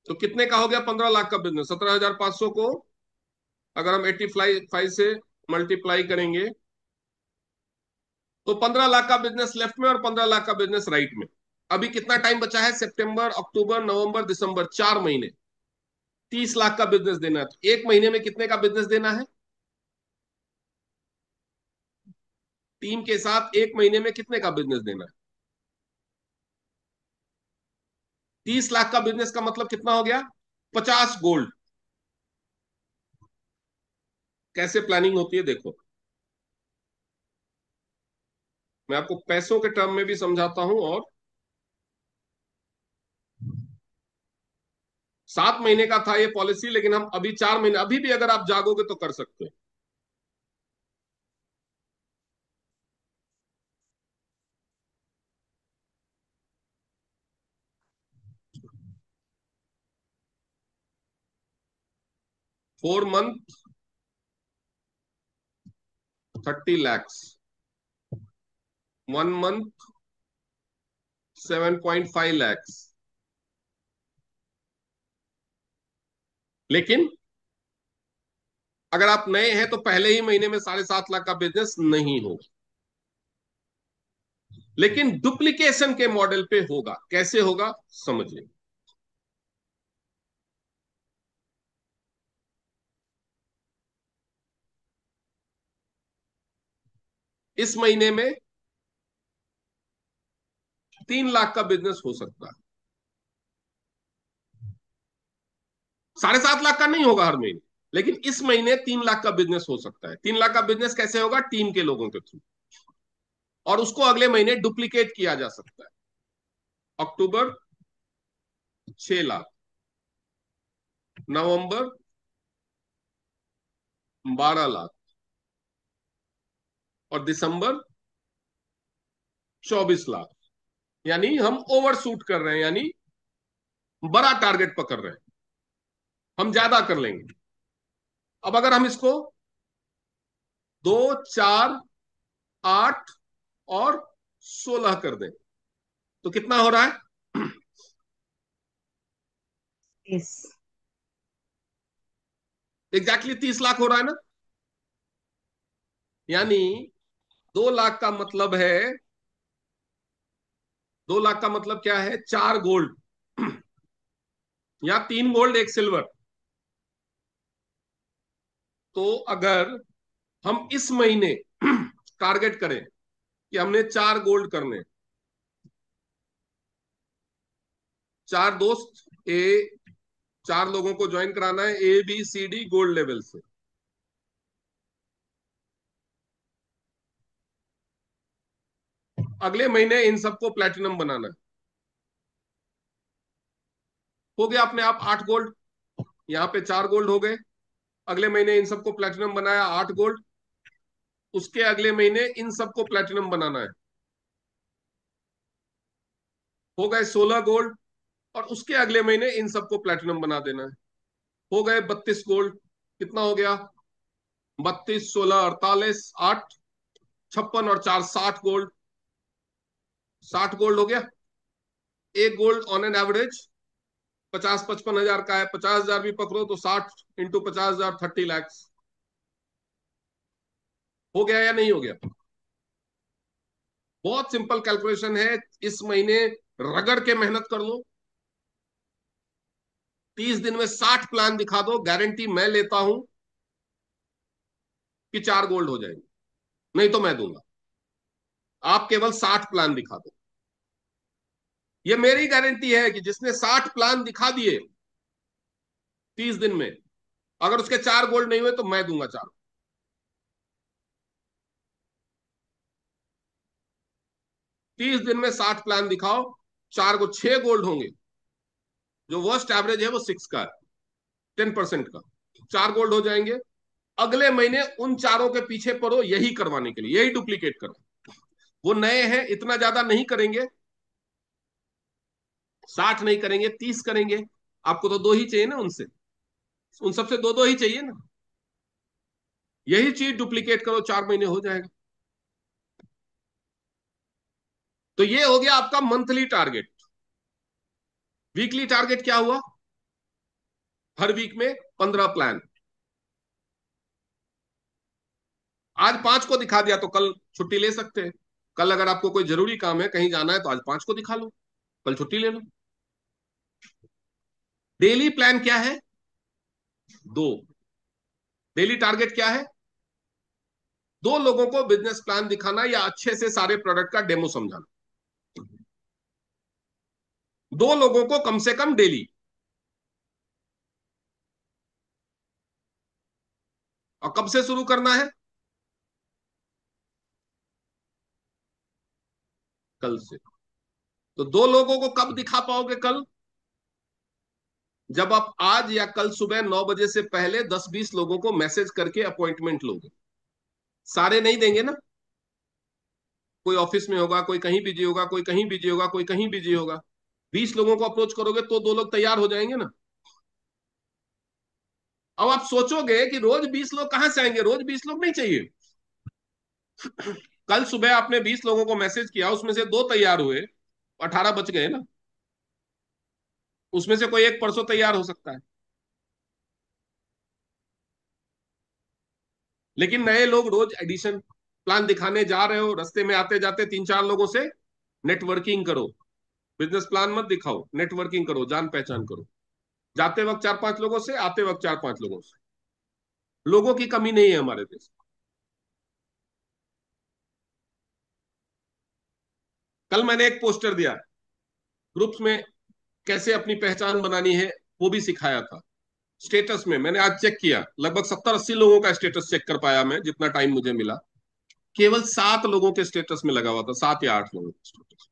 तो कितने का हो गया 15 लाख का बिजनेस? 17,500 को अगर हम 85 से मल्टीप्लाई करेंगे तो 15 लाख का बिजनेस लेफ्ट में और 15 लाख का बिजनेस राइट में। अभी कितना टाइम बचा है? सितंबर, अक्टूबर, नवंबर, दिसंबर, 4 महीने। 30 लाख का बिजनेस देना है, तो एक महीने में कितने का बिजनेस देना है? टीम के साथ एक महीने में कितने का बिजनेस देना है? 30 लाख का बिजनेस का मतलब कितना हो गया? 50 गोल्ड। कैसे प्लानिंग होती है देखो, मैं आपको पैसों के टर्म में भी समझाता हूं। और 7 महीने का था ये पॉलिसी, लेकिन हम अभी 4 महीने, अभी भी अगर आप जागोगे तो कर सकते हो। Four month 30 lakhs, 1 month 7.5 lakhs. लेकिन अगर आप नए हैं तो पहले ही महीने में 7.5 लाख का बिजनेस नहीं होगा। लेकिन डुप्लीकेशन के मॉडल पे होगा। कैसे होगा समझिए। इस महीने में 3 लाख का बिजनेस हो सकता है, 7.5 लाख का नहीं होगा हर महीने। लेकिन इस महीने 3 लाख का बिजनेस हो सकता है। 3 लाख का बिजनेस कैसे होगा? टीम के लोगों के थ्रू, और उसको अगले महीने डुप्लीकेट किया जा सकता है। अक्टूबर 6 लाख, नवंबर 12 लाख, और दिसंबर 24 लाख। यानी हम ओवर शूट कर रहे हैं, यानी बड़ा टारगेट पकड़ रहे हैं, हम ज्यादा कर लेंगे। अब अगर हम इसको 2, 4, 8 और 16 कर दें तो कितना हो रहा है? इस एग्जैक्टली 30 लाख हो रहा है ना। यानी 2 लाख का मतलब है, 2 लाख का मतलब क्या है, 4 गोल्ड या 3 गोल्ड 1 सिल्वर। तो अगर हम इस महीने टारगेट करें कि हमने 4 गोल्ड करने, 4 दोस्त, 4 लोगों को ज्वाइन कराना है ABCD गोल्ड लेवल से। अगले महीने इन सबको प्लैटिनम बनाना है। हो गया अपने आप 8 गोल्ड, यहाँ पे 4 गोल्ड हो गए। अगले महीने इन सबको प्लैटिनम बनाया, 8 गोल्ड। उसके अगले महीने इन सबको प्लैटिनम बनाना है, हो गए 16 गोल्ड। और उसके अगले महीने इन सबको प्लैटिनम बना देना है, हो गए 32 गोल्ड। कितना हो गया, 32, 16, 48, 8, 56 और 4, 60 गोल्ड। 60 गोल्ड हो गया। एक गोल्ड ऑन एन एवरेज 50-55 हजार का है, 50 हजार भी पकड़ो तो 60 × 50 हजार 30 लाख। हो गया या नहीं हो गया। बहुत सिंपल कैलकुलेशन है। इस महीने रगड़ के मेहनत कर लो, 30 दिन में 60 प्लान दिखा दो, गारंटी मैं लेता हूं कि 4 गोल्ड हो जाएंगे। नहीं तो मैं दूंगा, आप केवल 60 प्लान दिखा दो। ये मेरी गारंटी है कि जिसने 60 प्लान दिखा दिए 30 दिन में, अगर उसके 4 गोल्ड नहीं हुए तो मैं दूंगा 4। 30 दिन में 60 प्लान दिखाओ, 4 को 6 गोल्ड होंगे। जो वर्स्ट एवरेज है वो 6 का है, 10% का। 4 गोल्ड हो जाएंगे। अगले महीने उन 4 के पीछे पड़ो यही करवाने के लिए, यही डुप्लीकेट करो। वो नए हैं, इतना ज्यादा नहीं करेंगे, 60 नहीं करेंगे, 30 करेंगे। आपको तो 2 ही चाहिए ना उनसे, उन सबसे 2-2 ही चाहिए ना। यही चीज डुप्लीकेट करो, 4 महीने हो जाएगा। तो ये हो गया आपका मंथली टारगेट। वीकली टारगेट क्या हुआ, हर वीक में 15 प्लान। आज 5 को दिखा दिया तो कल छुट्टी ले सकते हैं। कल अगर आपको कोई जरूरी काम है, कहीं जाना है, तो आज 5 को दिखा लो, कल छुट्टी ले लो। डेली प्लान क्या है, 2। डेली टारगेट क्या है, 2 लोगों को बिजनेस प्लान दिखाना या अच्छे से सारे प्रोडक्ट का डेमो समझाना। 2 लोगों को कम से कम डेली। और कब से शुरू करना है, कल से। तो 2 लोगों को कब दिखा पाओगे, कल, जब आप आज या कल सुबह 9 बजे से पहले 10-20 लोगों को मैसेज करके अपॉइंटमेंट लोगे। सारे नहीं देंगे ना, कोई ऑफिस में होगा, कोई कहीं बिजी होगा, कोई कहीं बिजी होगा, कोई कहीं बिजी होगा। 20 लोगों को अप्रोच करोगे तो 2 लोग तैयार हो जाएंगे ना। अब आप सोचोगे कि रोज 20 लोग कहां से आएंगे, रोज 20 लोग नहीं चाहिए। कल सुबह आपने 20 लोगों को मैसेज किया, उसमें से 2 तैयार हुए, 18 बच गए ना। उसमें से कोई एक परसों तैयार हो सकता है। लेकिन नए लोग रोज एडिशन प्लान दिखाने जा रहे हो, रास्ते में आते जाते 3-4 लोगों से नेटवर्किंग करो। बिजनेस प्लान मत दिखाओ, नेटवर्किंग करो, जान पहचान करो। जाते वक्त 4-5 लोगों से, आते वक्त 4-5 लोगों से। लोगों की कमी नहीं है हमारे देश में। कल मैंने एक पोस्टर दिया ग्रुप्स में, कैसे अपनी पहचान बनानी है वो भी सिखाया था। स्टेटस में मैंने आज चेक किया, लगभग 70-80 लोगों का स्टेटस चेक कर पाया मैं, जितना टाइम मुझे मिला। केवल 7 लोगों के स्टेटस में लगा हुआ था, 7 या 8 लोगों के स्टेटस।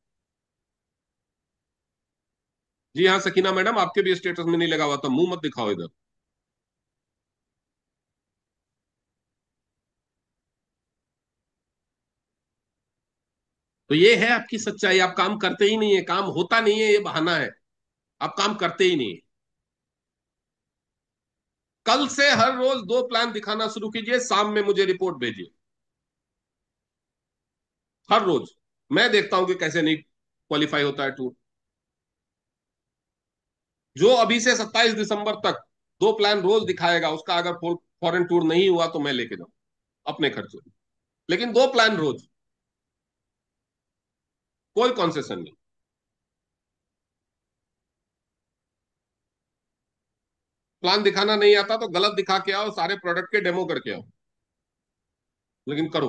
जी हाँ सकीना मैडम, आपके भी स्टेटस में नहीं लगा हुआ था, मुंह मत दिखाओ इधर। तो ये है आपकी सच्चाई, आप काम करते ही नहीं है, काम होता नहीं है, ये बहाना है। आप काम करते ही नहीं है। कल से हर रोज 2 प्लान दिखाना शुरू कीजिए, शाम में मुझे रिपोर्ट भेजिए। हर रोज मैं देखता हूं कि कैसे नहीं क्वालिफाई होता है टूर। जो अभी से 27 दिसंबर तक 2 प्लान रोज दिखाएगा, उसका अगर फॉरेन टूर नहीं हुआ तो मैं लेके जाऊं अपने खर्चे, लेकिन 2 प्लान रोज, कोई कॉन्सेशन नहीं। प्लान दिखाना नहीं आता तो गलत दिखा के आओ, सारे प्रोडक्ट के डेमो करके आओ, लेकिन करो।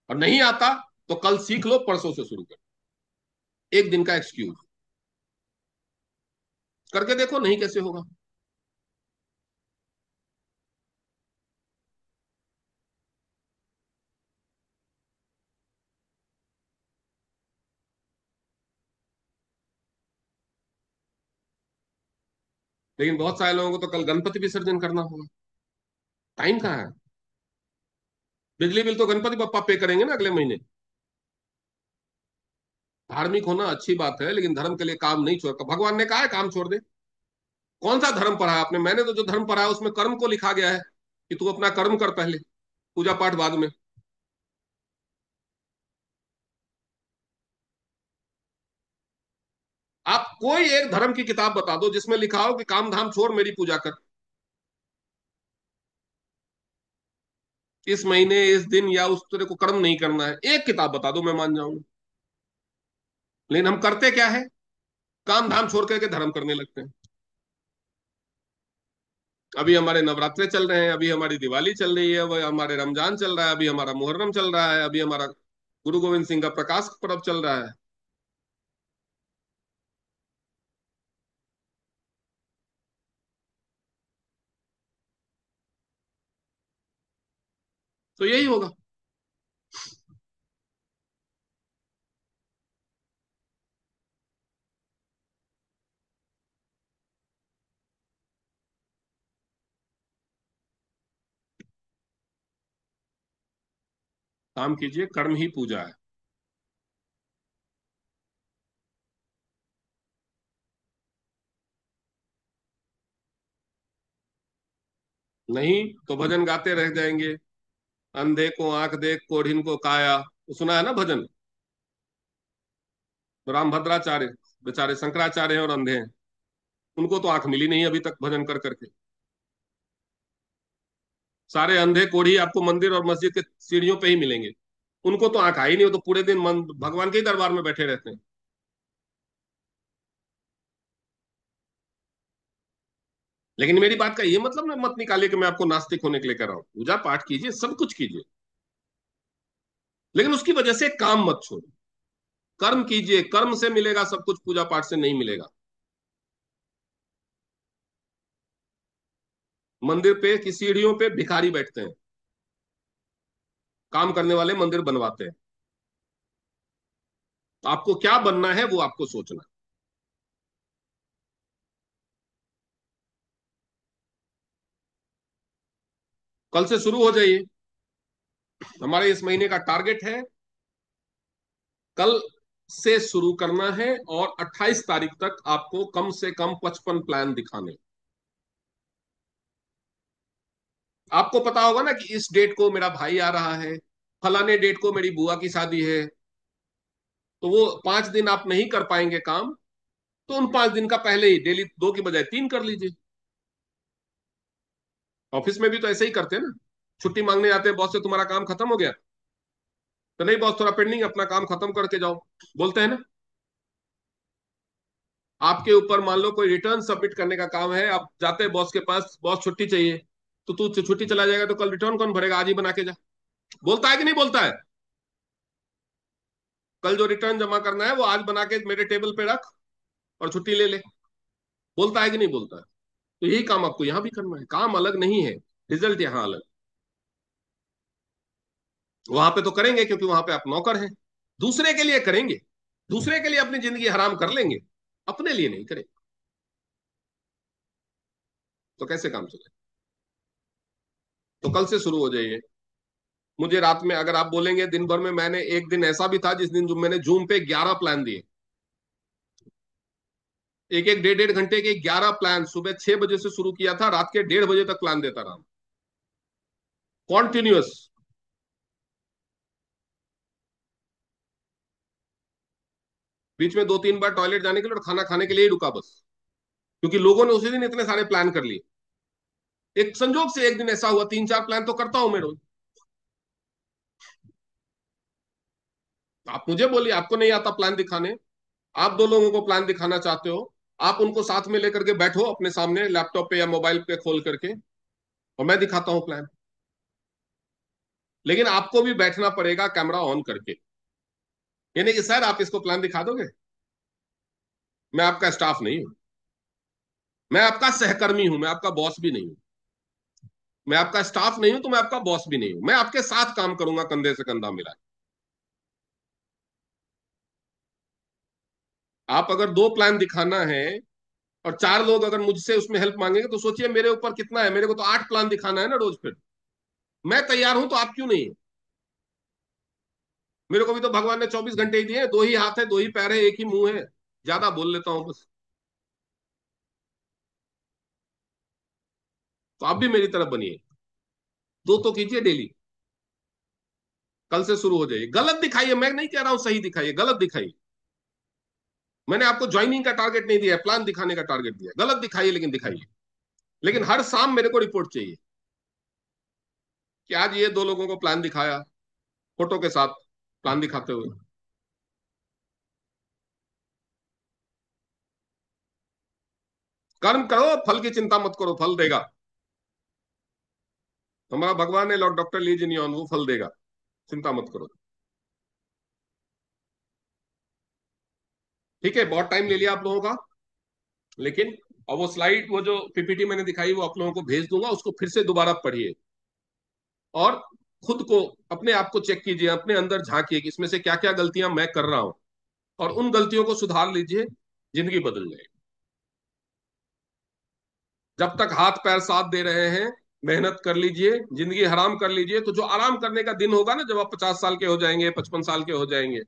और नहीं आता तो कल सीख लो, परसों से शुरू करो। एक दिन का एक्सक्यूज करके देखो, नहीं कैसे होगा। लेकिन बहुत सारे लोगों को तो कल गणपति विसर्जन करना होगा, टाइम कहाँ है? बिजली बिल तो गणपति बप्पा पे करेंगे ना अगले महीने। धार्मिक होना अच्छी बात है, लेकिन धर्म के लिए काम नहीं छोड़, भगवान ने कहा है काम छोड़ दे। कौन सा धर्म पढ़ा है आपने? मैंने तो जो धर्म पढ़ा है उसमें कर्म को लिखा गया है कि तू अपना कर्म कर पहले, पूजा पाठ बाद में। आप कोई एक धर्म की किताब बता दो जिसमें लिखा हो कि काम धाम छोड़ मेरी पूजा कर, इस महीने इस दिन या उस तरह को कर्म नहीं करना है, एक किताब बता दो मैं मान जाऊंगा। लेकिन हम करते क्या है? काम धाम छोड़ करके धर्म करने लगते हैं। अभी हमारे नवरात्रे चल रहे हैं, अभी हमारी दिवाली चल रही है, अभी हमारे रमजान चल रहा है, अभी हमारा मुहर्रम चल रहा है, अभी हमारा गुरु गोविंद सिंह का प्रकाश पर्व चल रहा है। तो यही होगा। काम कीजिए, कर्म ही पूजा है। नहीं तो भजन गाते रह जाएंगे। अंधे को आंख देख, कोढ़िन को काया, तो सुना है ना भजन? तो रामभद्राचार्य बेचारे शंकराचार्य हैं और अंधे हैं, उनको तो आंख मिली नहीं अभी तक भजन कर करके। सारे अंधे कोढ़ी आपको मंदिर और मस्जिद के सीढ़ियों पे ही मिलेंगे, उनको तो आंख आई नहीं, वो तो पूरे दिन भगवान के ही दरबार में बैठे रहते हैं। लेकिन मेरी बात का ये मतलब ना मत निकालिए कि मैं आपको नास्तिक होने के लिए कर रहा हूं। पूजा पाठ कीजिए, सब कुछ कीजिए, लेकिन उसकी वजह से काम मत छोड़ो। कर्म कीजिए, कर्म से मिलेगा सब कुछ, पूजा पाठ से नहीं मिलेगा। मंदिर पे की सीढ़ियों पे भिखारी बैठते हैं, काम करने वाले मंदिर बनवाते हैं। तो आपको क्या बनना है वो आपको सोचना। कल से शुरू हो जाइए। हमारे इस महीने का टारगेट है कल से शुरू करना है, और 28 तारीख तक आपको कम से कम 55 प्लान दिखाने। आपको पता होगा ना कि इस डेट को मेरा भाई आ रहा है, फलाने डेट को मेरी बुआ की शादी है, तो वो 5 दिन आप नहीं कर पाएंगे काम, तो उन 5 दिन का पहले ही डेली 2 की बजाय 3 कर लीजिए। ऑफिस में भी तो ऐसे ही करते हैं ना, छुट्टी मांगने जाते हैं बॉस से, तुम्हारा काम खत्म हो गया? तो नहीं बॉस, थोड़ा पेंडिंग, अपना काम खत्म करके जाओ, बोलते हैं ना। आपके ऊपर मान लो कोई रिटर्न सबमिट करने का काम है, आप जाते हैं बॉस के पास, बॉस छुट्टी चाहिए, तो तू छुट्टी चला जाएगा तो कल रिटर्न कौन भरेगा? आज ही बना के जा। बोलता है कि नहीं बोलता है? कल जो रिटर्न जमा करना है वो आज बना के मेरे टेबल पे रख और छुट्टी ले ले। बोलता है कि नहीं बोलता है? तो यही काम आपको यहां भी करना है, काम अलग नहीं है, रिजल्ट यहां अलग। वहां पे तो करेंगे क्योंकि वहां पे आप नौकर हैं, दूसरे के लिए करेंगे, दूसरे के लिए अपनी जिंदगी हराम कर लेंगे, अपने लिए नहीं करेंगे, तो कैसे काम चले? तो कल से शुरू हो जाइए। मुझे रात में अगर आप बोलेंगे, दिन भर में मैंने एक दिन ऐसा भी था जिस दिन जो मैंने जूम पे 11 प्लान दिए, एक एक डेढ़ डेढ़ घंटे के 11 प्लान, सुबह 6 बजे से शुरू किया था, रात के 1:30 बजे तक प्लान देता रहा, कॉन्टिन्यूअस। बीच में 2-3 बार टॉयलेट जाने के लिए और खाना खाने के लिए ही रुका बस। क्योंकि लोगों ने उसी दिन इतने सारे प्लान कर लिए। एक संजोग से एक दिन ऐसा हुआ, 3-4 प्लान तो करता हूं मैं रोज। आप मुझे बोलिए, आपको नहीं आता प्लान दिखाने? आप दो लोगों को प्लान दिखाना चाहते हो, आप उनको साथ में लेकर के बैठो अपने सामने लैपटॉप पे या मोबाइल पे खोल करके, और मैं दिखाता हूं प्लान। लेकिन आपको भी बैठना पड़ेगा कैमरा ऑन करके। यानी कि सर आप इसको प्लान दिखा दोगे? मैं आपका स्टाफ नहीं हूं, मैं आपका सहकर्मी हूं, मैं आपका बॉस भी नहीं हूं। मैं आपका स्टाफ नहीं हूं तो मैं आपका बॉस भी नहीं हूं। मैं आपके साथ काम करूंगा कंधे से कंधा मिला। आप अगर 2 प्लान दिखाना है और 4 लोग अगर मुझसे उसमें हेल्प मांगेंगे तो सोचिए मेरे ऊपर कितना है। मेरे को तो 8 प्लान दिखाना है ना रोज। फिर मैं तैयार हूं तो आप क्यों नहीं है? मेरे को भी तो भगवान ने 24 घंटे ही दिए हैं। 2 ही हाथ है, 2 ही पैर है, एक ही मुंह है। ज्यादा बोल लेता हूं बस। तो आप भी मेरी तरफ बनिए, 2 तो कीजिए डेली। कल से शुरू हो जाइए। गलत दिखाइए, मैं नहीं कह रहा हूं सही दिखाइए, गलत दिखाइए। मैंने आपको ज्वाइनिंग का टारगेट नहीं दिया है, प्लान दिखाने का टारगेट दिया है। गलत दिखाइए लेकिन दिखाइए। लेकिन हर शाम मेरे को रिपोर्ट चाहिए कि आज ये 2 लोगों को प्लान दिखाया, फोटो के साथ प्लान दिखाते हुए। कर्म करो, फल की चिंता मत करो, फल देगा। हमारा भगवान है लॉर्ड डॉक्टर ली जिनियन, वो फल देगा, चिंता मत करो। ठीक है, बहुत टाइम ले लिया आप लोगों का, लेकिन अब वो स्लाइड, वो जो पीपीटी मैंने दिखाई वो आप लोगों को भेज दूंगा, उसको फिर से दोबारा पढ़िए और खुद को, अपने आप को चेक कीजिए, अपने अंदर झांकिए कि इसमें से क्या क्या गलतियां मैं कर रहा हूं, और उन गलतियों को सुधार लीजिए। जिंदगी बदल जाएगी। जब तक हाथ पैर साथ दे रहे हैं, मेहनत कर लीजिए, जिंदगी हराम कर लीजिए। तो जो आराम करने का दिन होगा ना, जब आप 50 साल के हो जाएंगे, 55 साल के हो जाएंगे,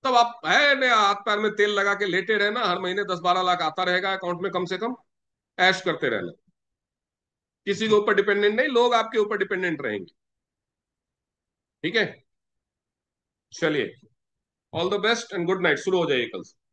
तब आप है ना हाथ पैर में तेल लगा के लेटे रहना, हर महीने 10-12 लाख आता रहेगा अकाउंट में कम से कम। ऐश करते रहना, किसी के ऊपर डिपेंडेंट नहीं, लोग आपके ऊपर डिपेंडेंट रहेंगे। ठीक है, चलिए, all the best and good night. शुरू हो जाइए कल से।